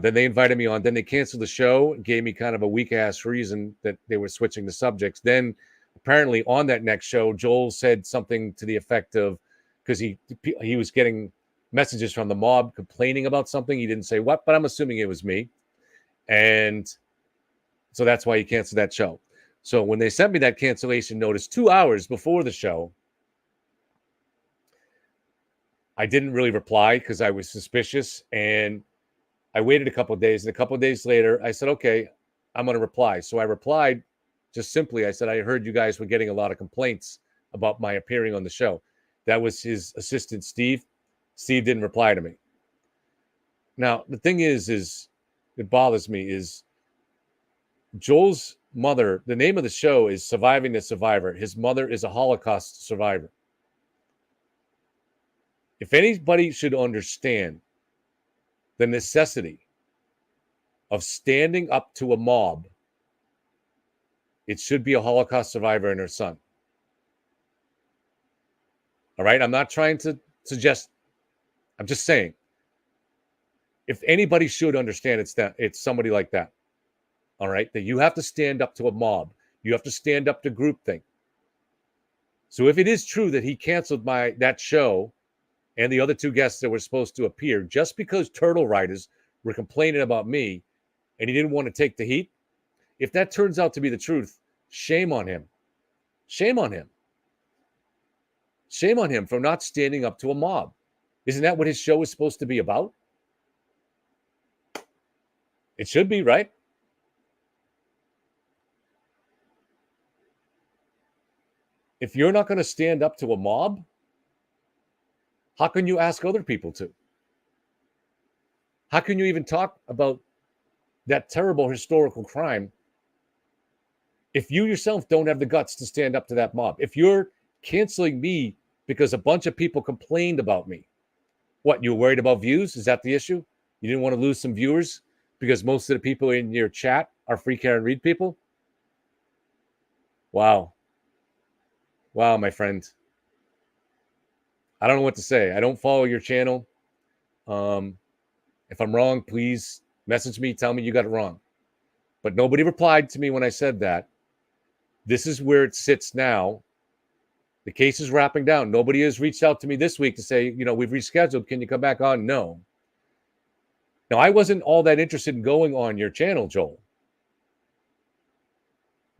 Then they invited me on. Then they canceled the show, gave me kind of a weak-ass reason that they were switching the subjects. Then apparently on that next show, Joel said something to the effect of, because he was getting messages from the mob complaining about something. He didn't say what, but I'm assuming it was me. And so that's why he canceled that show. So when they sent me that cancellation notice 2 hours before the show, I didn't really reply because I was suspicious. And I waited a couple of days. And a couple of days later, I said, okay, I'm going to reply. So I replied just simply. I said, I heard you guys were getting a lot of complaints about my appearing on the show. That was his assistant, Steve. Steve didn't reply to me. Now, the thing is it bothers me is Joel's mother, the name of the show is Surviving the Survivor. His mother is a Holocaust survivor. If anybody should understand the necessity of standing up to a mob, it should be a Holocaust survivor and her son. All right? I'm not trying to suggest, I'm just saying, if anybody should understand, it's somebody like that. All right? That you have to stand up to a mob. You have to stand up to groupthink. So if it is true that he canceled that show and the other two guests that were supposed to appear just because Turtle Riders were complaining about me and he didn't want to take the heat, if that turns out to be the truth, shame on him. Shame on him. Shame on him for not standing up to a mob. Isn't that what his show is supposed to be about? It should be, right? If you're not going to stand up to a mob, how can you ask other people to? How can you even talk about that terrible historical crime if you yourself don't have the guts to stand up to that mob? If you're canceling me because a bunch of people complained about me, what, you were worried about views? Is that the issue? You didn't want to lose some viewers because most of the people in your chat are free Karen Reed people? Wow. Wow, my friend. I don't know what to say. I don't follow your channel. If I'm wrong, please message me. Tell me you got it wrong. But nobody replied to me when I said that. This is where it sits now. The case is wrapping down. Nobody has reached out to me this week to say, we've rescheduled. Can you come back on? No. Now, I wasn't all that interested in going on your channel, Joel.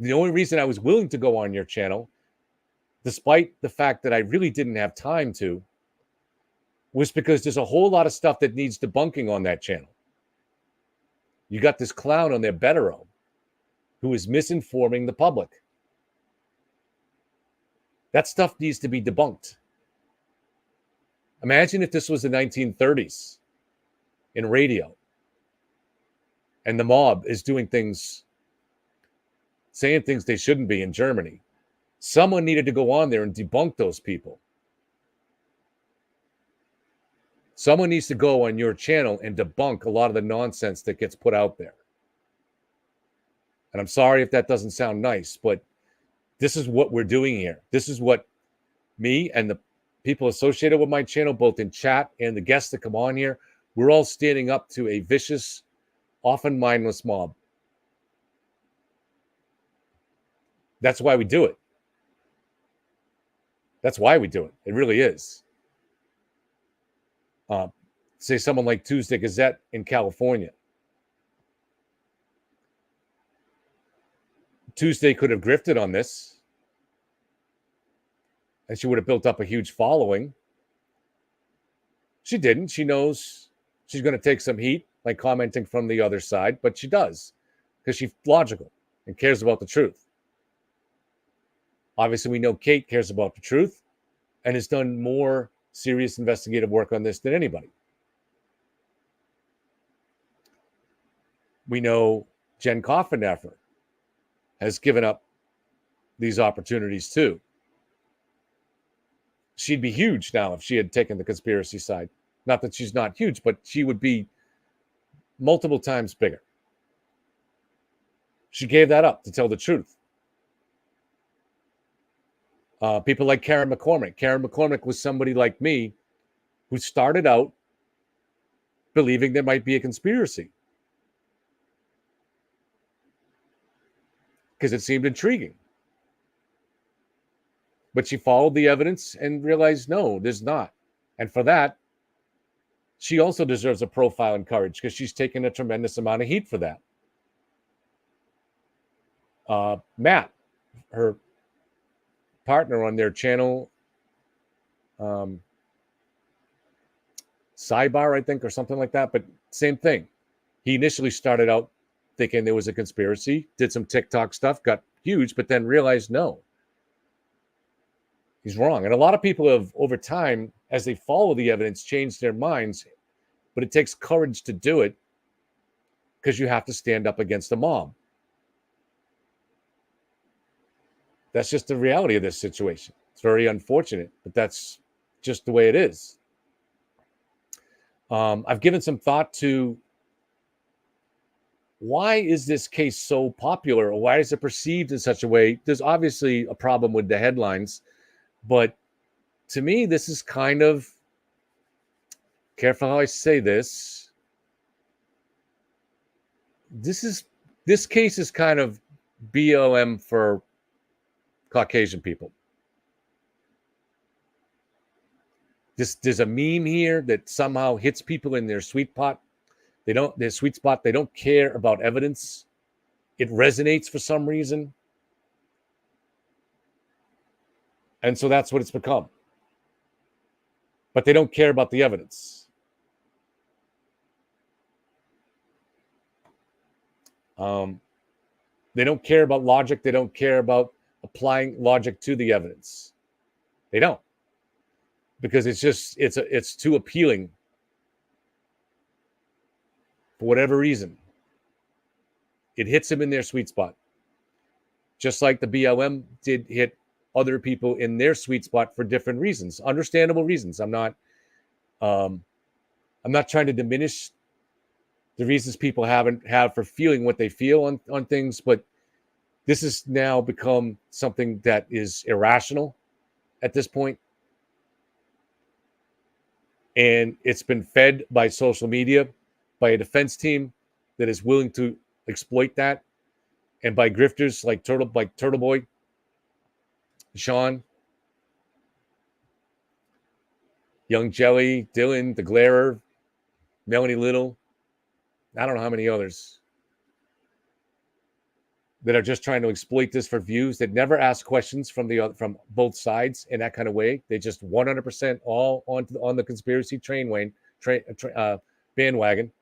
The only reason I was willing to go on your channel, despite the fact that I really didn't have time to, was because there's a whole lot of stuff that needs debunking on that channel. You got this clown on there, Bettero, who is misinforming the public. That stuff needs to be debunked. Imagine if this was the 1930s in radio and the mob is doing things, saying things they shouldn't be in Germany. Someone needed to go on there and debunk those people. Someone needs to go on your channel and debunk a lot of the nonsense that gets put out there. And I'm sorry if that doesn't sound nice, but this is what we're doing here. This is what me and the people associated with my channel, both in chat and the guests that come on here, we're all standing up to a vicious, often mindless mob. That's why we do it. That's why we do it. It really is. Say someone like Tuesday Gazette in California. Tuesday could have grifted on this, and she would have built up a huge following. She didn't. She knows she's going to take some heat, like commenting from the other side, but she does because she's logical and cares about the truth. Obviously, we know Kate cares about the truth and has done more serious investigative work on this than anybody. We know Jen Coffenaffer has given up these opportunities too. She'd be huge now if she had taken the conspiracy side. Not that she's not huge, but she would be multiple times bigger. She gave that up to tell the truth. People like Karen McCormick. Karen McCormick was somebody like me who started out believing there might be a conspiracy because it seemed intriguing. But she followed the evidence and realized, no, there's not. And for that, she also deserves a profile in courage because she's taken a tremendous amount of heat for that. Matt, her partner on their channel, Sidebar, I think, or something like that, but same thing. He initially started out thinking there was a conspiracy, did some TikTok stuff, got huge, but then realized no, he's wrong. And a lot of people have, over time, as they follow the evidence, changed their minds, but it takes courage to do it because you have to stand up against the mob. That's just the reality of this situation. It's very unfortunate, but that's just the way it is. I've given some thought to why is this case so popular, or why is it perceived in such a way? There's obviously a problem with the headlines, but to me, this is kind of, careful how I say this. This case is kind of BLM for Caucasian people. There's a meme here that somehow hits people in their sweet spot. They don't care about evidence. It resonates for some reason. And so that's what it's become. But they don't care about the evidence. They don't care about logic. They don't care about applying logic to the evidence. They don't. Because it's too appealing for whatever reason. It hits them in their sweet spot. Just like the BLM did hit other people in their sweet spot for different reasons, understandable reasons. I'm not trying to diminish the reasons people have for feeling what they feel on things, but this has now become something that is irrational at this point. And it's been fed by social media, by a defense team that is willing to exploit that, and by grifters like Turtle Boy, Sean, Young Jelly, Dylan, The Glarer, Melanie Little. I don't know how many others that are just trying to exploit this for views, that never ask questions from both sides in that kind of way. They just 100% all on the conspiracy bandwagon.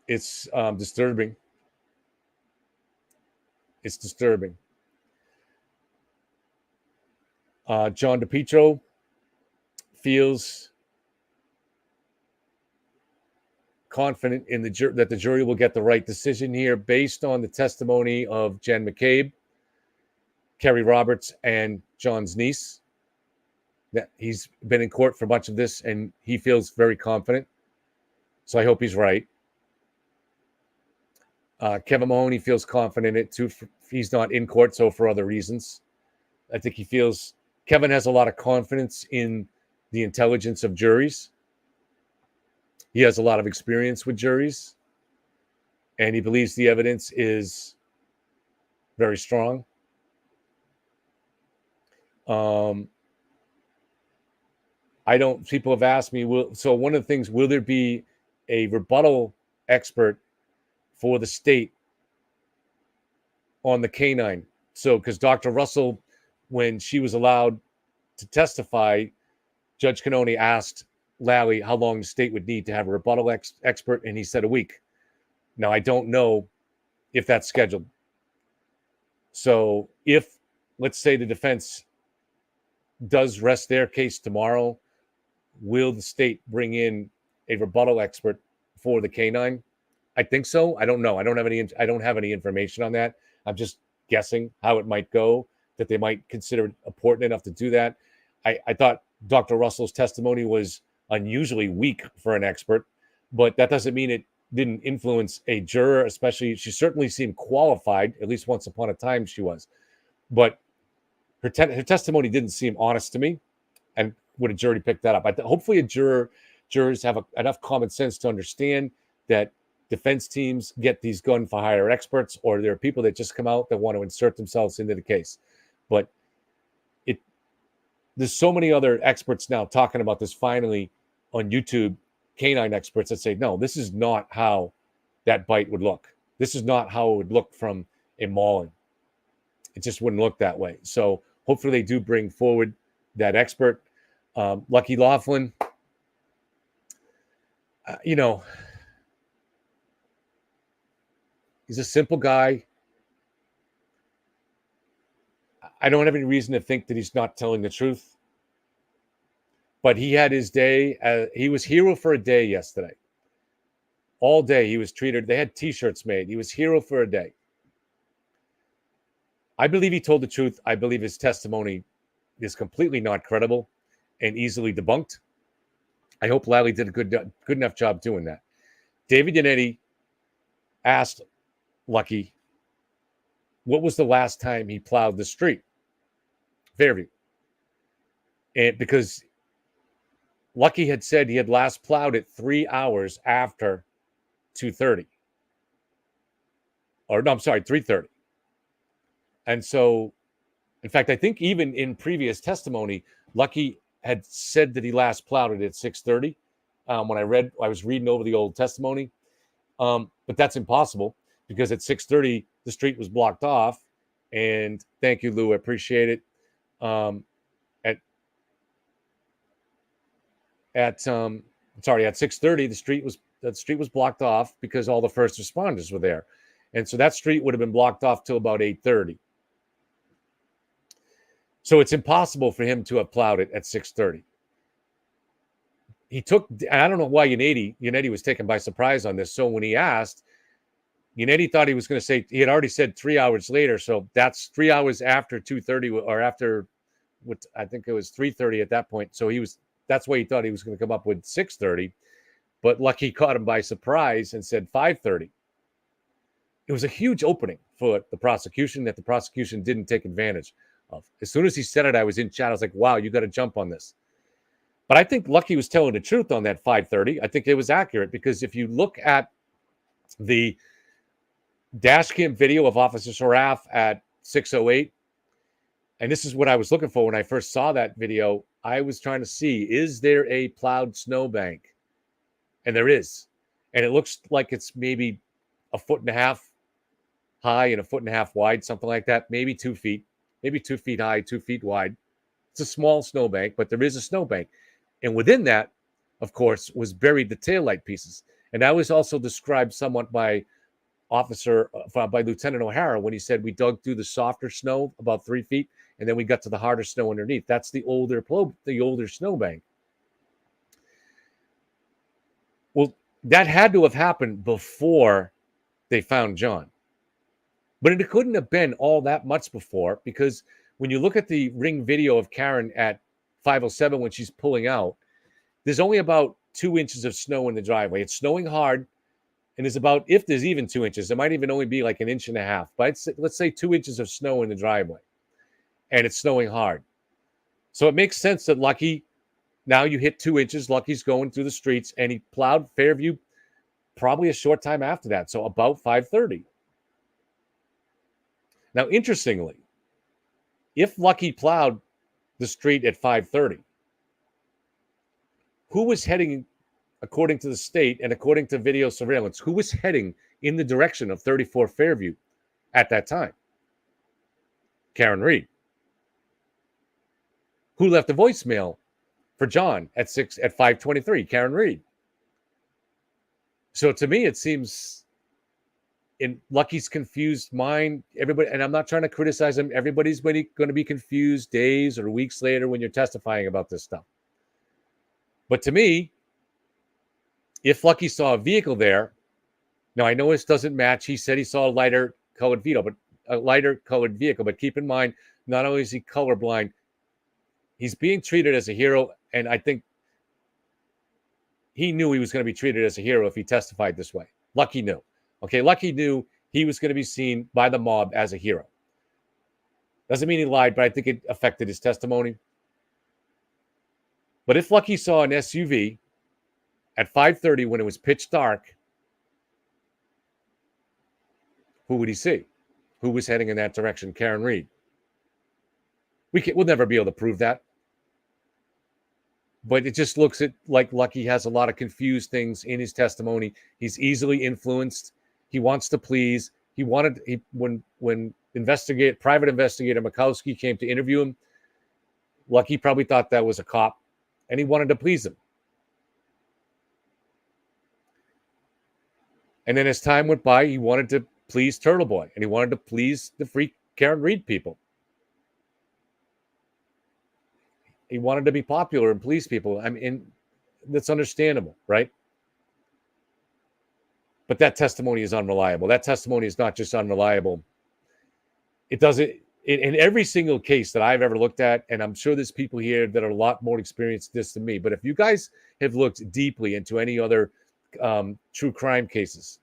It's disturbing. It's disturbing. John DePietro feels confident in that the jury will get the right decision here based on the testimony of Jen McCabe, Kerry Roberts, and John's niece. That he's been in court for much of this, and he feels very confident. So I hope he's right. Kevin Mahoney feels confident in it too. He's not in court, so for other reasons. I think Kevin has a lot of confidence in the intelligence of juries. He has a lot of experience with juries, and he believes the evidence is very strong. People have asked me, so one of the things, will there be a rebuttal expert for the state on the canine? So, because Dr. Russell, when she was allowed to testify, Judge Cannone asked Lally how long the state would need to have a rebuttal expert, and he said a week. Now, I don't know if that's scheduled. So if, let's say, the defense does rest their case tomorrow, will the state bring in a rebuttal expert for the canine? I think so. I don't know. I don't have any information on that. I'm just guessing how it might go, that they might consider it important enough to do that. I thought Dr. Russell's testimony was unusually weak for an expert, but that doesn't mean it didn't influence a juror, especially she certainly seemed qualified, at least once upon a time she was. But her testimony didn't seem honest to me, and would a jury pick that up? Hopefully jurors have enough common sense to understand that defense teams get these gun for hire experts, or there are people that just come out that want to insert themselves into the case. But there's so many other experts now talking about this finally on YouTube, canine experts that say, no, this is not how that bite would look. This is not how it would look from a mauling. It just wouldn't look that way. So hopefully they do bring forward that expert. Lucky Laughlin, he's a simple guy. I don't have any reason to think that he's not telling the truth. But he had his day. He was hero for a day yesterday. All day he was treated. They had T-shirts made. He was hero for a day. I believe he told the truth. I believe his testimony is completely not credible and easily debunked. I hope Lally did a good enough job doing that. David Yannetti asked Lucky, what was the last time he plowed the street? Fairview. And because Lucky had said he had last plowed it 3 hours after 2:30. Or no, I'm sorry, 3:30. And so, in fact, I think even in previous testimony, Lucky had said that he last plowed it at 6:30. When I was reading over the old testimony. But that's impossible because at 6:30, the street was blocked off. And thank you, Lou. I appreciate it. At 6:30, the street was blocked off because all the first responders were there. And so that street would have been blocked off till about 8:30. So it's impossible for him to have plowed it at 6:30. And I don't know why Yannetti was taken by surprise on this. So when he asked, Yannetti thought he was going to say, he had already said 3 hours later. So that's 3 hours after 2:30 or after what I think it was 3:30 at that point. So that's why he thought he was going to come up with 6:30. But Lucky caught him by surprise and said 5:30. It was a huge opening for the prosecution that the prosecution didn't take advantage of. As soon as he said it, I was in chat. I was like, wow, you got to jump on this. But I think Lucky was telling the truth on that 5:30. I think it was accurate because if you look at the dash cam video of Officer Saraf at 6:08, and this is what I was looking for when I first saw that video, I was trying to see, is there a plowed snowbank? And there is. And it looks like it's maybe 1.5 feet high and 1.5 feet wide, something like that. Maybe 2 feet. Maybe 2 feet high, 2 feet wide. It's a small snowbank, but there is a snowbank. And within that, of course, was buried the taillight pieces. And that was also described somewhat by Lieutenant O'Hara when he said we dug through the softer snow about 3 feet, and then we got to the harder snow underneath. That's the older snowbank. Well, that had to have happened before they found John. But it couldn't have been all that much before, because when you look at the ring video of Karen at 5:07 when she's pulling out, there's only about 2 inches of snow in the driveway. It's snowing hard, and there's about, if there's even 2 inches, it might even only be like 1.5 inches, but let's say 2 inches of snow in the driveway, and it's snowing hard. So it makes sense that Lucky, now you hit 2 inches, Lucky's going through the streets, and he plowed Fairview probably a short time after that, so about 5:30. Now, interestingly, if Lucky plowed the street at 5:30, who was heading, according to the state and according to video surveillance, who was heading in the direction of 34 Fairview at that time? Karen Reed. Who left a voicemail for John at 5:23? Karen Reed. So to me, it seems, in Lucky's confused mind, everybody, and I'm not trying to criticize him, everybody's going to be confused days or weeks later when you're testifying about this stuff. But to me, if Lucky saw a vehicle there, now I know this doesn't match. He said he saw a lighter colored vehicle, but keep in mind, not only is he colorblind, he's being treated as a hero, and I think he knew he was going to be treated as a hero if he testified this way. Lucky knew. Okay, Lucky knew he was going to be seen by the mob as a hero. Doesn't mean he lied, but I think it affected his testimony. But if Lucky saw an SUV at 5:30 when it was pitch dark, who would he see? Who was heading in that direction? Karen Reed. We'll never be able to prove that. But it just looks like Lucky has a lot of confused things in his testimony. He's easily influenced. He wants to please. When private investigator Mikowski came to interview him, Lucky probably thought that was a cop, and he wanted to please him. And then as time went by, he wanted to please Turtle Boy, and he wanted to please the freak Karen Reed people. He wanted to be popular and please people. I mean, that's understandable, right? But that testimony is unreliable. That testimony is not just unreliable. It doesn't, in every single case that I've ever looked at, and I'm sure there's people here that are a lot more experienced this than me, but if you guys have looked deeply into any other true crime cases,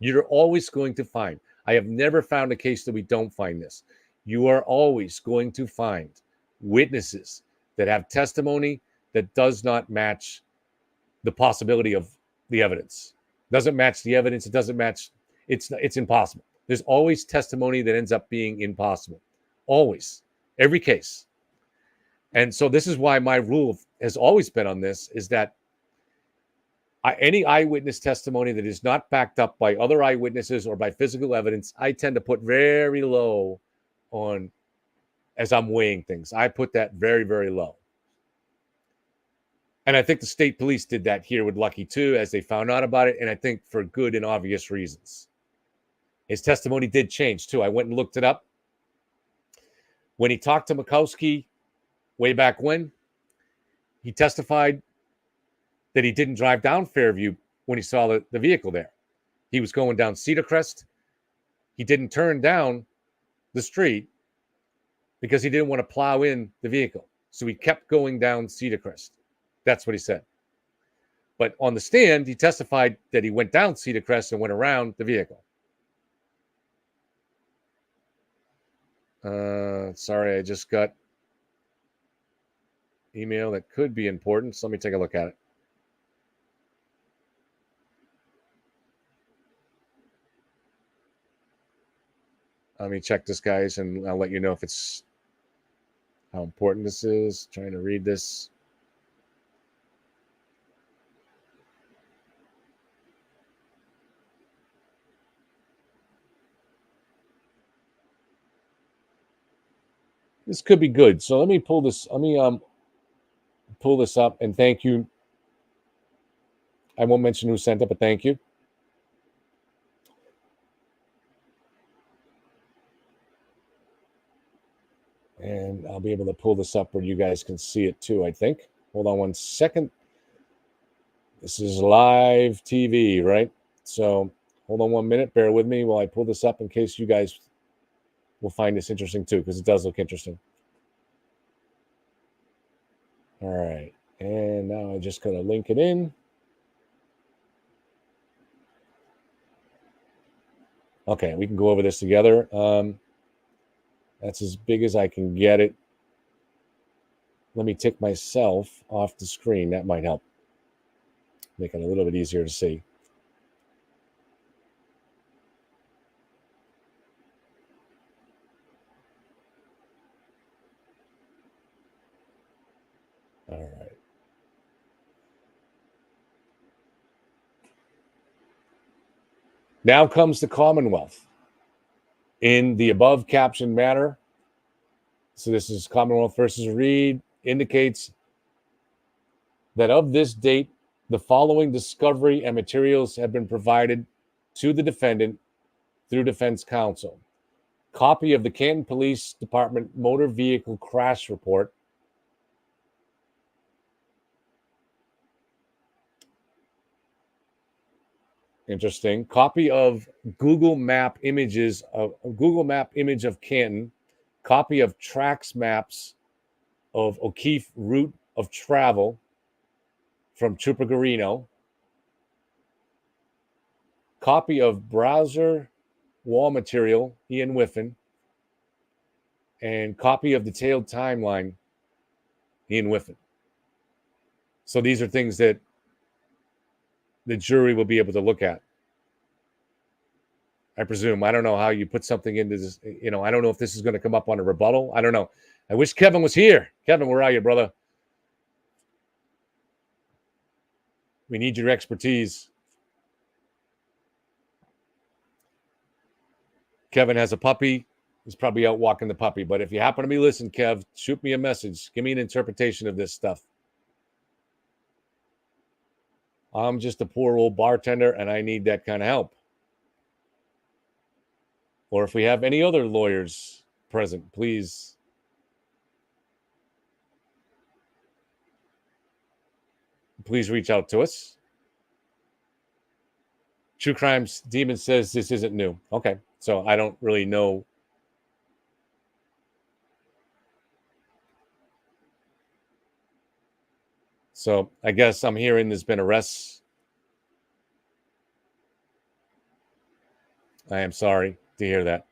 you're always going to find, I have never found a case that we don't find this. You are always going to find witnesses that have testimony that does not match the possibility of the evidence. Doesn't match the evidence. It doesn't match. It's impossible. There's always testimony that ends up being impossible. Always. Every case. And so this is why my rule has always been on this, is that any eyewitness testimony that is not backed up by other eyewitnesses or by physical evidence, I tend to put very low on as I'm weighing things. I put that very, very low. And I think the state police did that here with Lucky too, as they found out about it, and I think for good and obvious reasons. His testimony did change too. I went and looked it up. When he talked to Mikowski way back when, he testified that he didn't drive down Fairview when he saw the vehicle there. He was going down Cedar Crest. He didn't turn down the street because he didn't want to plow in the vehicle. So he kept going down Cedar Crest. That's what he said. But on the stand, he testified that he went down Cedar Crest and went around the vehicle. Sorry, I just got email that could be important. So let me take a look at it. Let me check this, guys, and I'll let you know if it's how important this is. Trying to read this. This could be good. So let me pull this. Let me pull this up, and thank you. I won't mention who sent it, but thank you. And I'll be able to pull this up where you guys can see it too, I think. Hold on one second. This is live TV, right? So hold on 1 minute. Bear with me while I pull this up in case you guys will find this interesting too, because it does look interesting. All right. And now I just got to link it in. Okay, we can go over this together. That's as big as I can get it. Let me take myself off the screen. That might help. Make it a little bit easier to see. All right. Now comes the Commonwealth. In the above captioned manner, so this is Commonwealth versus Reed, indicates that of this date, the following discovery and materials have been provided to the defendant through defense counsel. Copy of the Canton Police Department motor vehicle crash report. Interesting. Copy of Google Map images of Google Map image of Canton. Copy of tracks maps of O'Keefe route of travel from Trooper Garino. copy of browser wall material, Ian Whiffen, and copy of detailed timeline, Ian Whiffen. So these are things that the jury will be able to look at. I presume. I don't know how you put something into this. You know, I don't know if this is going to come up on a rebuttal. I don't know. I wish Kevin was here. Kevin, where are you, brother? We need your expertise. Kevin has a puppy. He's probably out walking the puppy. But if you happen to be listening, Kev, shoot me a message. Give me an interpretation of this stuff. I'm just a poor old bartender, and I need that kind of help. Or if we have any other lawyers present, please. Please reach out to us. True Crimes Demon says this isn't new. Okay, so I don't really know. So I guess I'm hearing there's been arrests. I am sorry to hear that.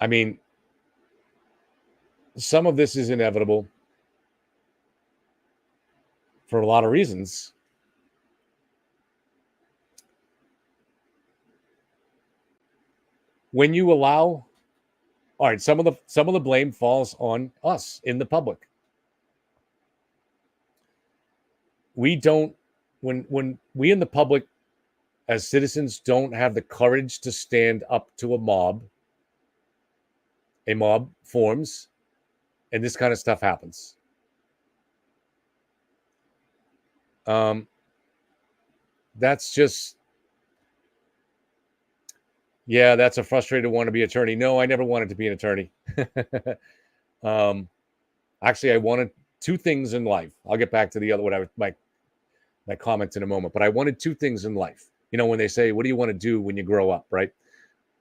I mean, some of this is inevitable for a lot of reasons. When you allow, all right, some of the blame falls on us in the public. We don't, when we in the public as citizens don't have the courage to stand up to a mob forms, and this kind of stuff happens. That's just, yeah, that's a frustrated wannabe attorney. No, I never wanted to be an attorney. Actually, I wanted two things in life. I'll get back to the other, what I was, my comments in a moment, but I wanted two things in life. You know, when they say, what do you want to do when you grow up, right?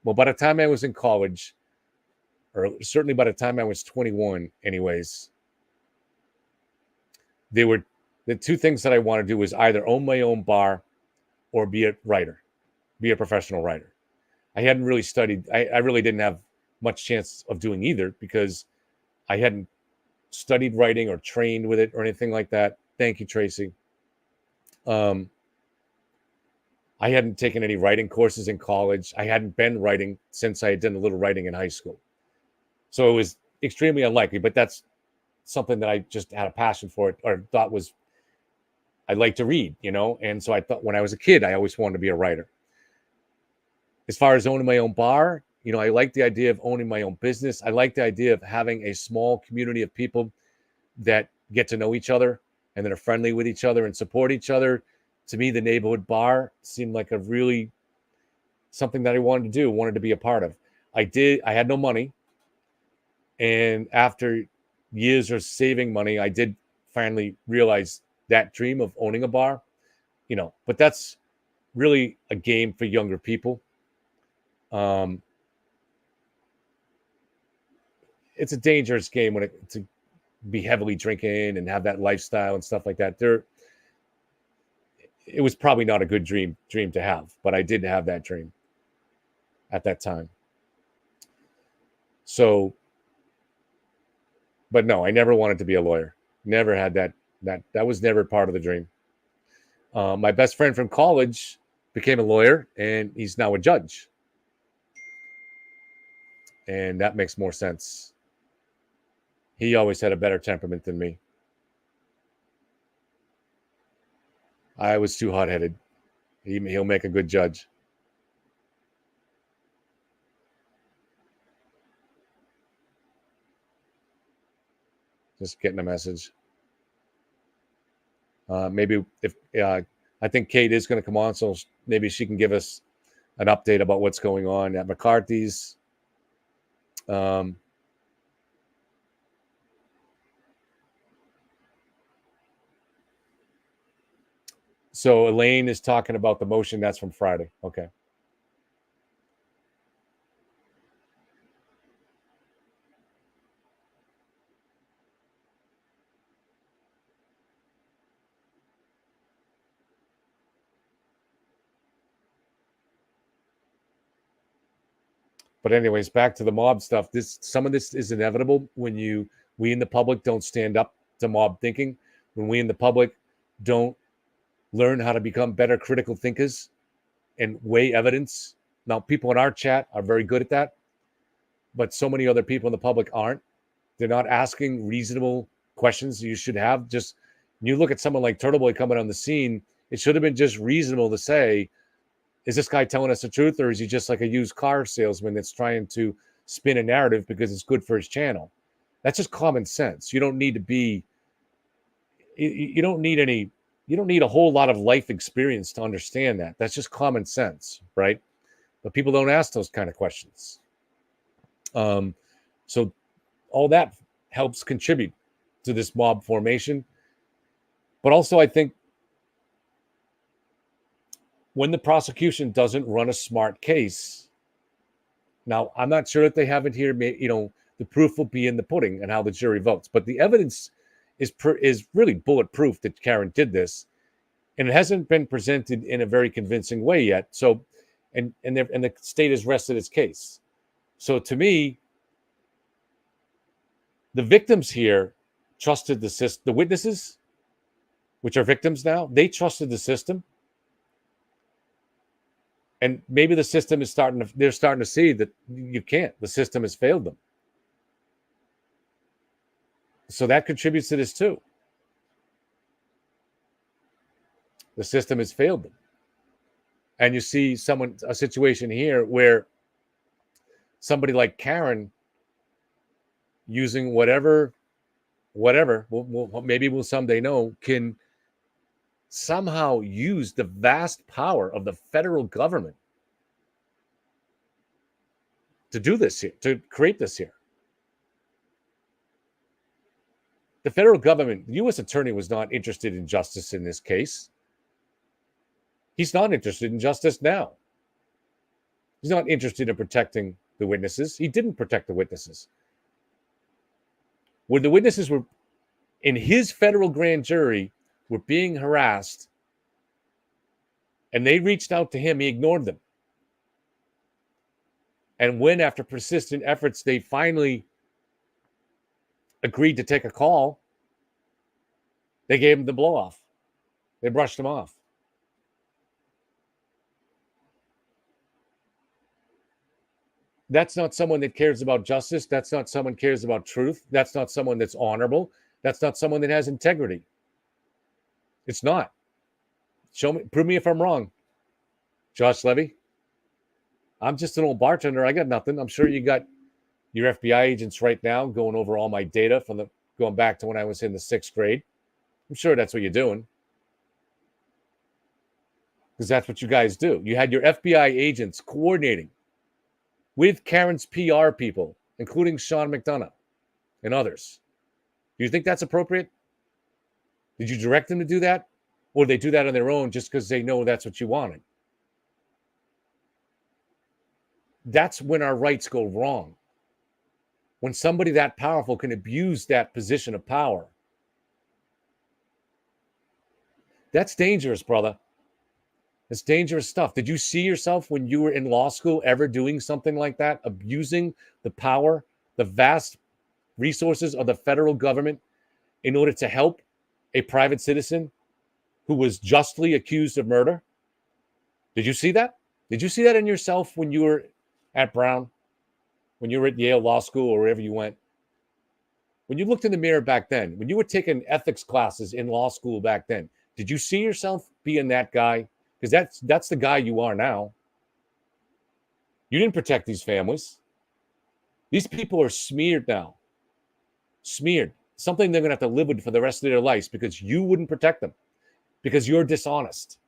Well, by the time I was in college, or certainly by the time I was 21 anyways, they were the two things that I wanted to do was either own my own bar or be a writer, be a professional writer. I hadn't really studied. I really didn't have much chance of doing either because I hadn't studied writing or trained with it or anything like that. Thank you, Tracy. I hadn't taken any writing courses in college. I hadn't been writing since I had done a little writing in high school. So it was extremely unlikely, but that's something that I just had a passion for it or thought was, I like to read, you know? And so I thought when I was a kid, I always wanted to be a writer. As far as owning my own bar, you know, I like the idea of owning my own business. I like the idea of having a small community of people that get to know each other and that are friendly with each other and support each other. To me, the neighborhood bar seemed like a really something that I wanted to do, wanted to be a part of. I had no money. And after years of saving money, I did finally realize that dream of owning a bar, you know, but that's really a game for younger people. It's a dangerous game when to be heavily drinking and have that lifestyle and stuff like that. It was probably not a good dream to have, but I did have that dream at that time. So, but no, I never wanted to be a lawyer. Never had that was never part of the dream. My best friend from college became a lawyer and he's now a judge. And that makes more sense. He always had a better temperament than me. I was too hot-headed. He'll make a good judge. Just getting a message. Maybe if I think Kate is going to come on, so maybe she can give us an update about what's going on at McCarthy's. So Elaine is talking about the motion that's from Friday. Okay. But anyways, back to the mob stuff. Some of this is inevitable when we in the public don't stand up to mob thinking, when we in the public don't learn how to become better critical thinkers and weigh evidence. Now, people in our chat are very good at that, but so many other people in the public aren't. They're not asking reasonable questions you should have. Just you look at someone like Turtle Boy coming on the scene, it should have been just reasonable to say, is this guy telling us the truth, or is he just like a used car salesman that's trying to spin a narrative because it's good for his channel? That's just common sense. You don't need to be, you don't need a whole lot of life experience to understand that. That's just common sense, right? But people don't ask those kind of questions. So all that helps contribute to this mob formation. But also, I think when the prosecution doesn't run a smart case, now I'm not sure that they have it here. The proof will be in the pudding and how the jury votes. But the evidence is really bulletproof that Karen did this, and it hasn't been presented in a very convincing way yet. So, and the state has rested its case. So to me, the victims here trusted the system. The witnesses, which are victims now, they trusted the system. And maybe the system is they're starting to see that you can't. The system has failed them. So that contributes to this too. The system has failed them. And you see a situation here where somebody like Karen using whatever, maybe we'll someday know, can somehow use the vast power of the federal government to do this here, to create this here. The federal government, the U.S. attorney was not interested in justice in this case. He's not interested in justice now. He's not interested in protecting the witnesses. He didn't protect the witnesses. When the witnesses were in his federal grand jury were being harassed and they reached out to him, he ignored them. And when, after persistent efforts, they finally agreed to take a call, they gave him the blow off. They brushed him off. That's not someone that cares about justice. That's not someone that cares about truth. That's not someone that's honorable. That's not someone that has integrity. It's not. Prove me if I'm wrong. Josh Levy. I'm just an old bartender. I got nothing. I'm sure you got your FBI agents right now going over all my data from going back to when I was in the 6th grade. I'm sure that's what you're doing. Because that's what you guys do. You had your FBI agents coordinating with Karen's PR people, including Sean McDonough and others. Do you think that's appropriate? Did you direct them to do that? Or did they do that on their own just because they know that's what you wanted? That's when our rights go wrong. When somebody that powerful can abuse that position of power. That's dangerous, brother. It's dangerous stuff. Did you see yourself when you were in law school ever doing something like that? Abusing the power, the vast resources of the federal government in order to help a private citizen who was justly accused of murder? Did you see that? Did you see that in yourself when you were at Brown? When you were at Yale Law School or wherever you went? When you looked in the mirror back then, when you were taking ethics classes in law school back then, did you see yourself being that guy? Because that's the guy you are now. You didn't protect these families. These people are smeared now. Smeared. Something they're going to have to live with for the rest of their lives because you wouldn't protect them. Because you're dishonest.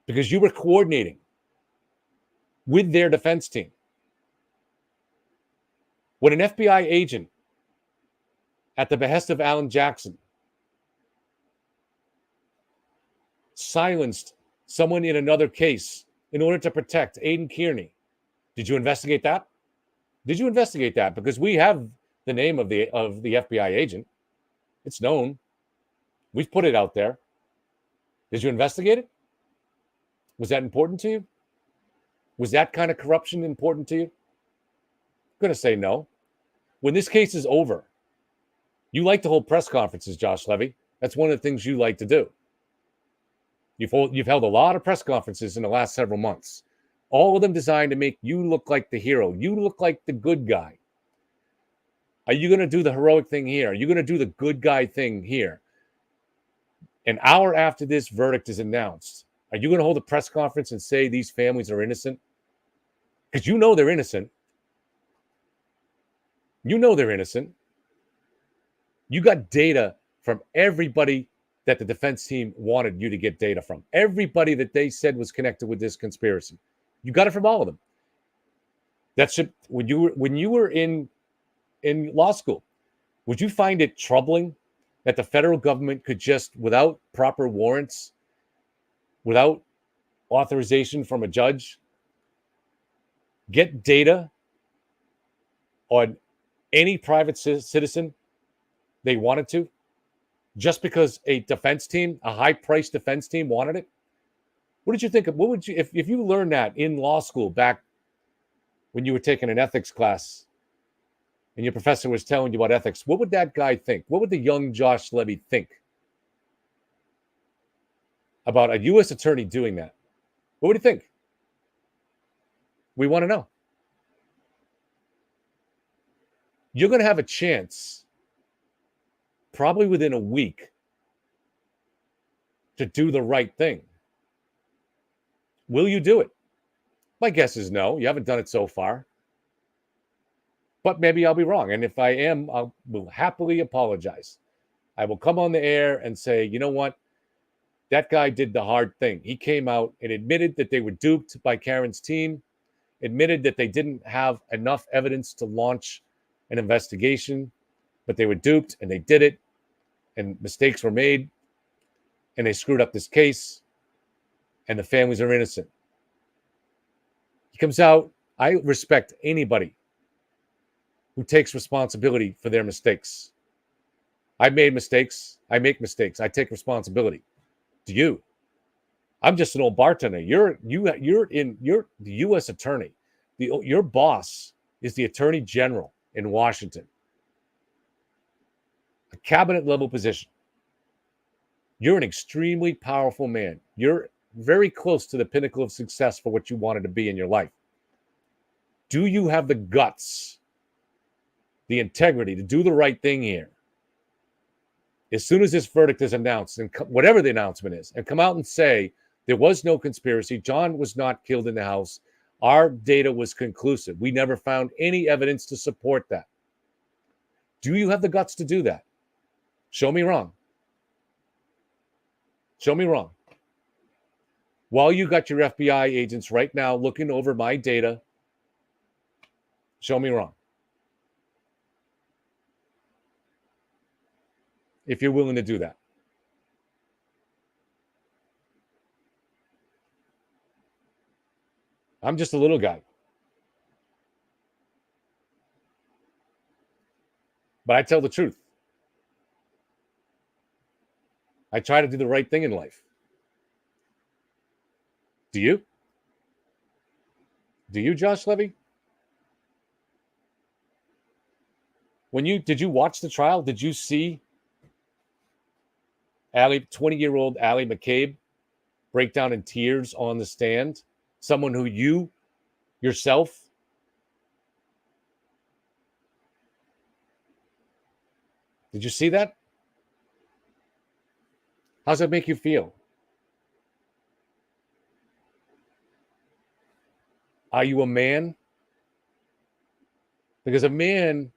Because you were coordinating with their defense team. When an FBI agent, at the behest of Alan Jackson, silenced someone in another case in order to protect Aidan Kearney, did you investigate that? Did you investigate that? Because we have the name of the FBI agent. It's known. We've put it out there. Did you investigate it? Was that important to you? Was that kind of corruption important to you? I'm going to say no. When this case is over, you like to hold press conferences, Josh Levy. That's one of the things you like to do. You've held a lot of press conferences in the last several months, all of them designed to make you look like the hero. You look like the good guy. Are you going to do the heroic thing here? Are you going to do the good guy thing here? An hour after this verdict is announced, are you going to hold a press conference and say these families are innocent? Because you know they're innocent. You know they're innocent. You got data from everybody that the defense team wanted you to get data from. Everybody that they said was connected with this conspiracy. You got it from all of them. That should, when you were in law school, would you find it troubling that the federal government could just, without proper warrants, without authorization from a judge, get data on any private citizen they wanted to, just because a defense team, a high-priced defense team wanted it? What did you think of, what would you, if you learned that in law school back when you were taking an ethics class and your professor was telling you about ethics, what would that guy think? What would the young Josh Levy think about a U.S. attorney doing that? What would he think? We want to know. You're going to have a chance, probably within a week, to do the right thing. Will you do it? My guess is no. You haven't done it so far. But maybe I'll be wrong. And if I am, I will happily apologize. I will come on the air and say, you know what? That guy did the hard thing. He came out and admitted that they were duped by Karen's team, admitted that they didn't have enough evidence to launch an investigation, but they were duped and they did it, and mistakes were made, and they screwed up this case, and the families are innocent. He comes out. I respect anybody who takes responsibility for their mistakes. I've made mistakes. I make mistakes. I take responsibility. Do you? I'm just an old bartender. You're the U.S. attorney. Your boss is the attorney general in Washington, a cabinet level position. You're an extremely powerful man. You're very close to the pinnacle of success for what you wanted to be in your life. Do you have the guts, the integrity to do the right thing here? As soon as this verdict is announced, and whatever the announcement is, and come out and say there was no conspiracy, John was not killed in the house, our data was conclusive. We never found any evidence to support that. Do you have the guts to do that? Show me wrong. Show me wrong. While you got your FBI agents right now looking over my data, show me wrong. If you're willing to do that. I'm just a little guy. But I tell the truth. I try to do the right thing in life. Do you? Do you, Josh Levy? Did you watch the trial? Did you see 20-year-old Allie McCabe break down in tears on the stand? Someone who you yourself did you see that? How's that make you feel? Are you a man? Because a man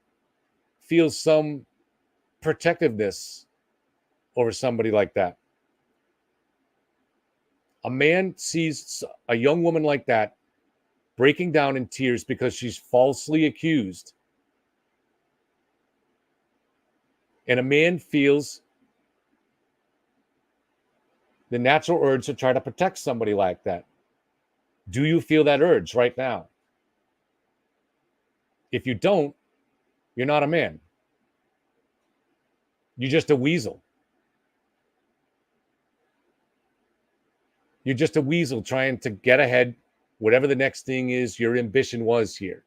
feels some protectiveness over somebody like that. A man sees a young woman like that breaking down in tears because she's falsely accused. And a man feels the natural urge to try to protect somebody like that. Do you feel that urge right now? If you don't, you're not a man. You're just a weasel. You're just a weasel trying to get ahead whatever the next thing is your ambition was here.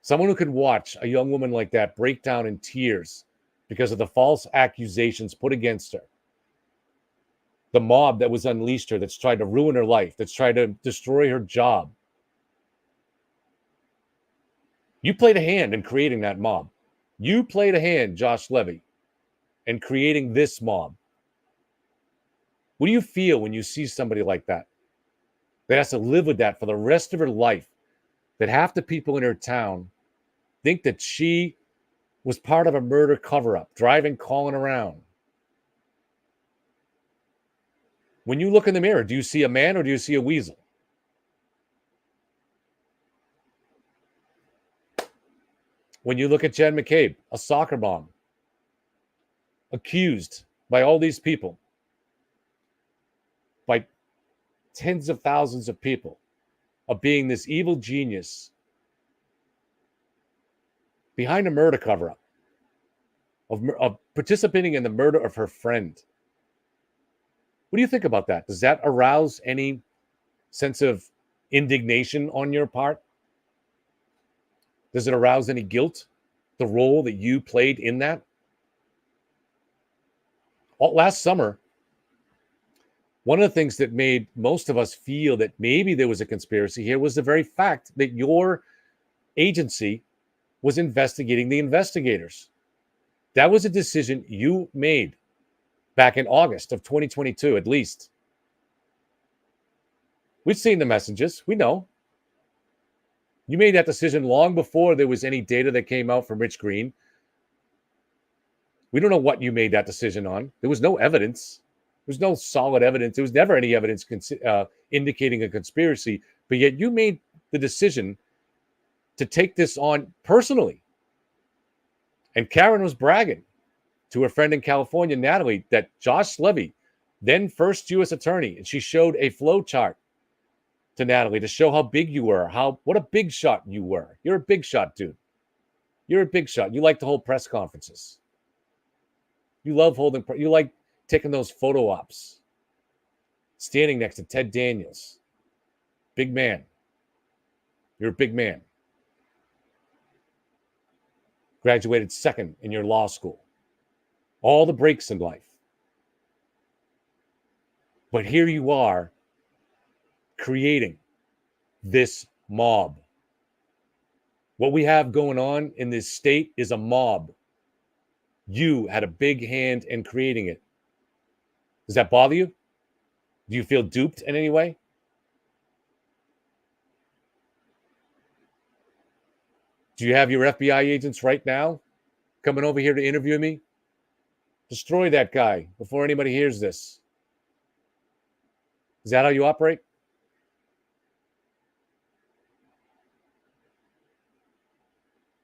Someone who could watch a young woman like that break down in tears because of the false accusations put against her. The mob that was unleashed her, that's tried to ruin her life, that's tried to destroy her job. You played a hand in creating that mob. You played a hand, Josh Levy, in creating this mob. What do you feel when you see somebody like that has to live with that for the rest of her life, that half the people in her town think that she was part of a murder cover-up, driving, calling around? When you look in the mirror, do you see a man or do you see a weasel? When you look at Jen McCabe, a soccer mom, accused by all these people, by tens of thousands of people, of being this evil genius behind a murder cover-up, of participating in the murder of her friend. What do you think about that? Does that arouse any sense of indignation on your part? Does it arouse any guilt, the role that you played in that? Last summer, one of the things that made most of us feel that maybe there was a conspiracy here was the very fact that your agency was investigating the investigators. That was a decision you made back in August of 2022, at least. We've seen the messages. We know. You made that decision long before there was any data that came out from Rich Green. We don't know what you made that decision on. There was no evidence. There was no solid evidence. There was never any evidence indicating a conspiracy. But yet you made the decision to take this on personally. And Karen was bragging to her friend in California, Natalie, that Josh Levy, then first U.S. attorney, and she showed a flow chart to Natalie to show how big you were, what a big shot you were. You're a big shot, dude. You're a big shot. You like to hold press conferences. You love you like taking those photo ops, standing next to Ted Daniels. Big man. You're a big man. Graduated second in your law school. All the breaks in life. But here you are, creating this mob. What we have going on in this state is a mob. You had a big hand in creating it. Does that bother you? Do you feel duped in any way? Do you have your FBI agents right now coming over here to interview me? Destroy that guy before anybody hears this. Is that how you operate?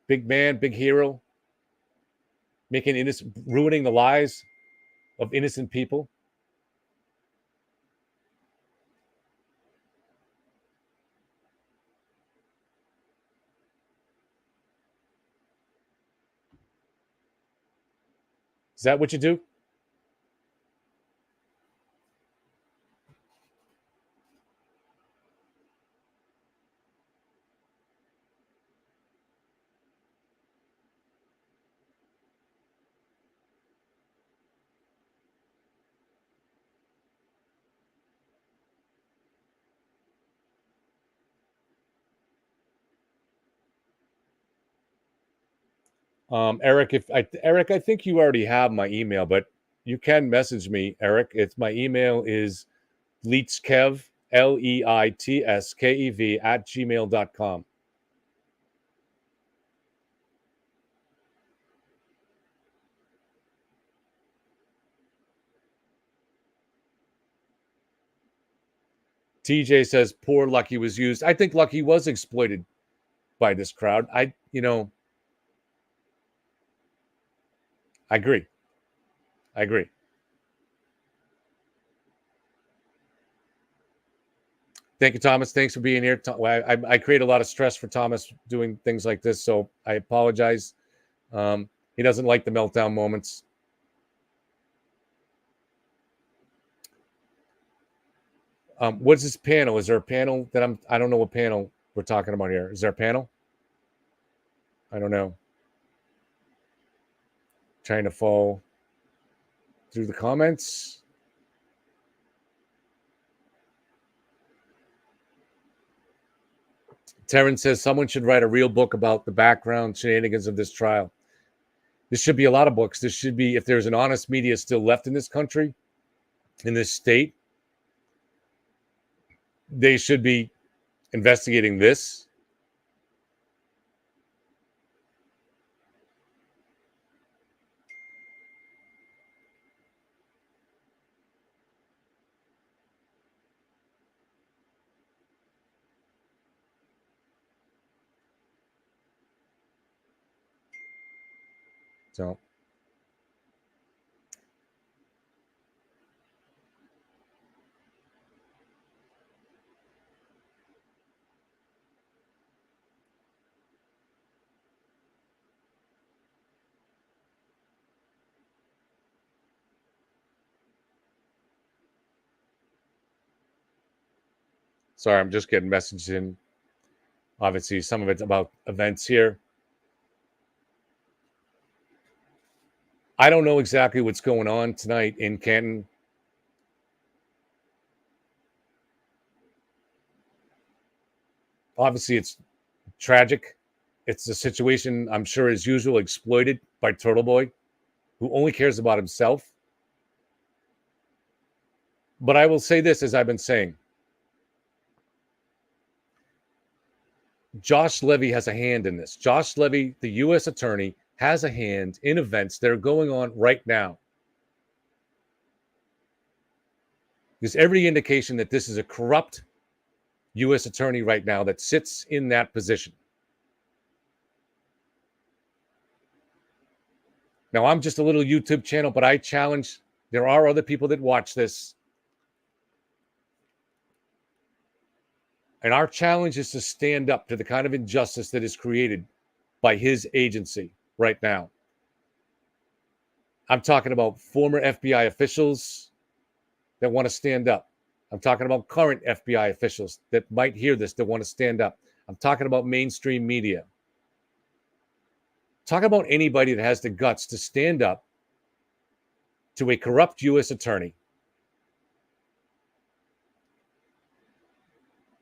Big man, big hero, ruining the lives of innocent people. Is that what you do? Eric, Eric, I think you already have my email, but you can message me, Eric. My email is leitskev, LEITSKEV @gmail.com. TJ says poor Lucky was used. I think Lucky was exploited by this crowd. I agree. Thank you, Thomas. Thanks for being here. I create a lot of stress for Thomas doing things like this, so I apologize. He doesn't like the meltdown moments. What's this panel? Is there a panel that I don't know what panel we're talking about here. Is there a panel? I don't know. Trying to fall through the comments. Terrence says someone should write a real book about the background shenanigans of this trial. This should be a lot of books. This should be, if there's an honest media still left in this country, in this state, they should be investigating this. So sorry, I'm just getting messages in. Obviously, some of it's about events here. I don't know exactly what's going on tonight in Canton. Obviously, it's tragic. It's a situation, I'm sure, as usual, exploited by Turtle Boy, who only cares about himself. But I will say this, as I've been saying. Josh Levy has a hand in this. Josh Levy, the U.S. attorney, has a hand in events that are going on right now. There's every indication that this is a corrupt U.S. attorney right now that sits in that position. Now, I'm just a little YouTube channel, but I challenge, there are other people that watch this. And our challenge is to stand up to the kind of injustice that is created by his agency right now. I'm talking about former FBI officials that want to stand up. I'm talking about current FBI officials that might hear this that want to stand up. I'm talking about mainstream media. Talk about anybody that has the guts to stand up to a corrupt U.S. attorney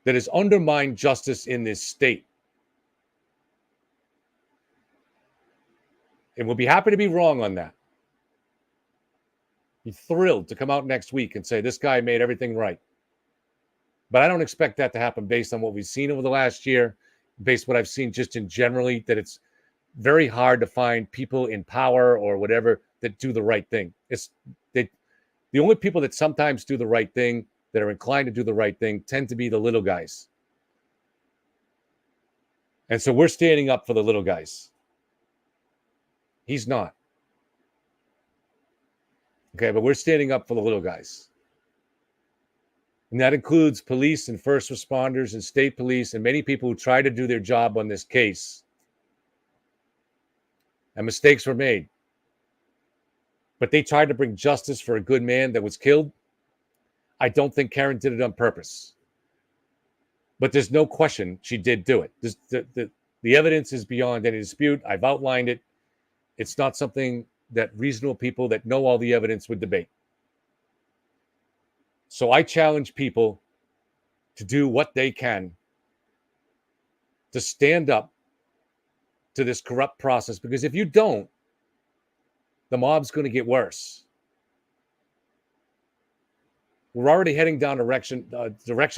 that has undermined justice in this state. And we'll be happy to be wrong on that. Be thrilled to come out next week and say, this guy made everything right. But I don't expect that to happen based on what we've seen over the last year, based on what I've seen just in generally, that it's very hard to find people in power or whatever that do the right thing. The only people that sometimes do the right thing, that are inclined to do the right thing, tend to be the little guys. And so we're standing up for the little guys. He's not. Okay, but we're standing up for the little guys. And that includes police and first responders and state police and many people who try to do their job on this case. And mistakes were made. But they tried to bring justice for a good man that was killed. I don't think Karen did it on purpose. But there's no question she did do it. The evidence is beyond any dispute. I've outlined it. It's not something that reasonable people that know all the evidence would debate. So I challenge people to do what they can to stand up to this corrupt process, because if you don't, the mob's going to get worse. We're already heading down direction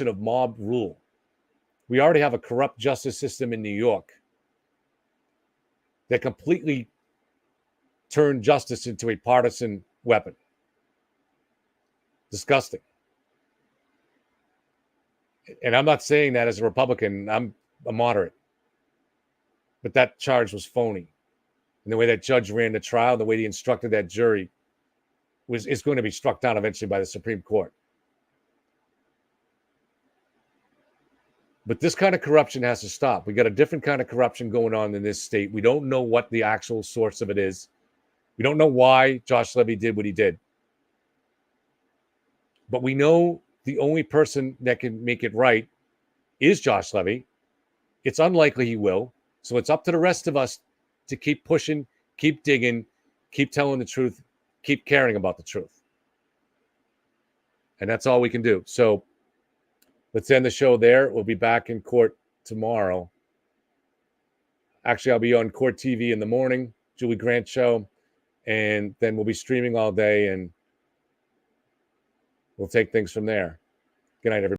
of mob rule. We already have a corrupt justice system in New York that completely turned justice into a partisan weapon. Disgusting. And I'm not saying that as a Republican. I'm a moderate. But that charge was phony. And the way that judge ran the trial, the way he instructed that jury, is going to be struck down eventually by the Supreme Court. But this kind of corruption has to stop. We got a different kind of corruption going on in this state. We don't know what the actual source of it is. We don't know why Josh Levy did what he did. But we know the only person that can make it right is Josh Levy. It's unlikely he will. So it's up to the rest of us to keep pushing, keep digging, keep telling the truth, keep caring about the truth. And that's all we can do. So let's end the show there. We'll be back in court tomorrow. Actually, I'll be on Court TV in the morning, Julie Grant show, and then we'll be streaming all day, and we'll take things from there. Good night, everybody.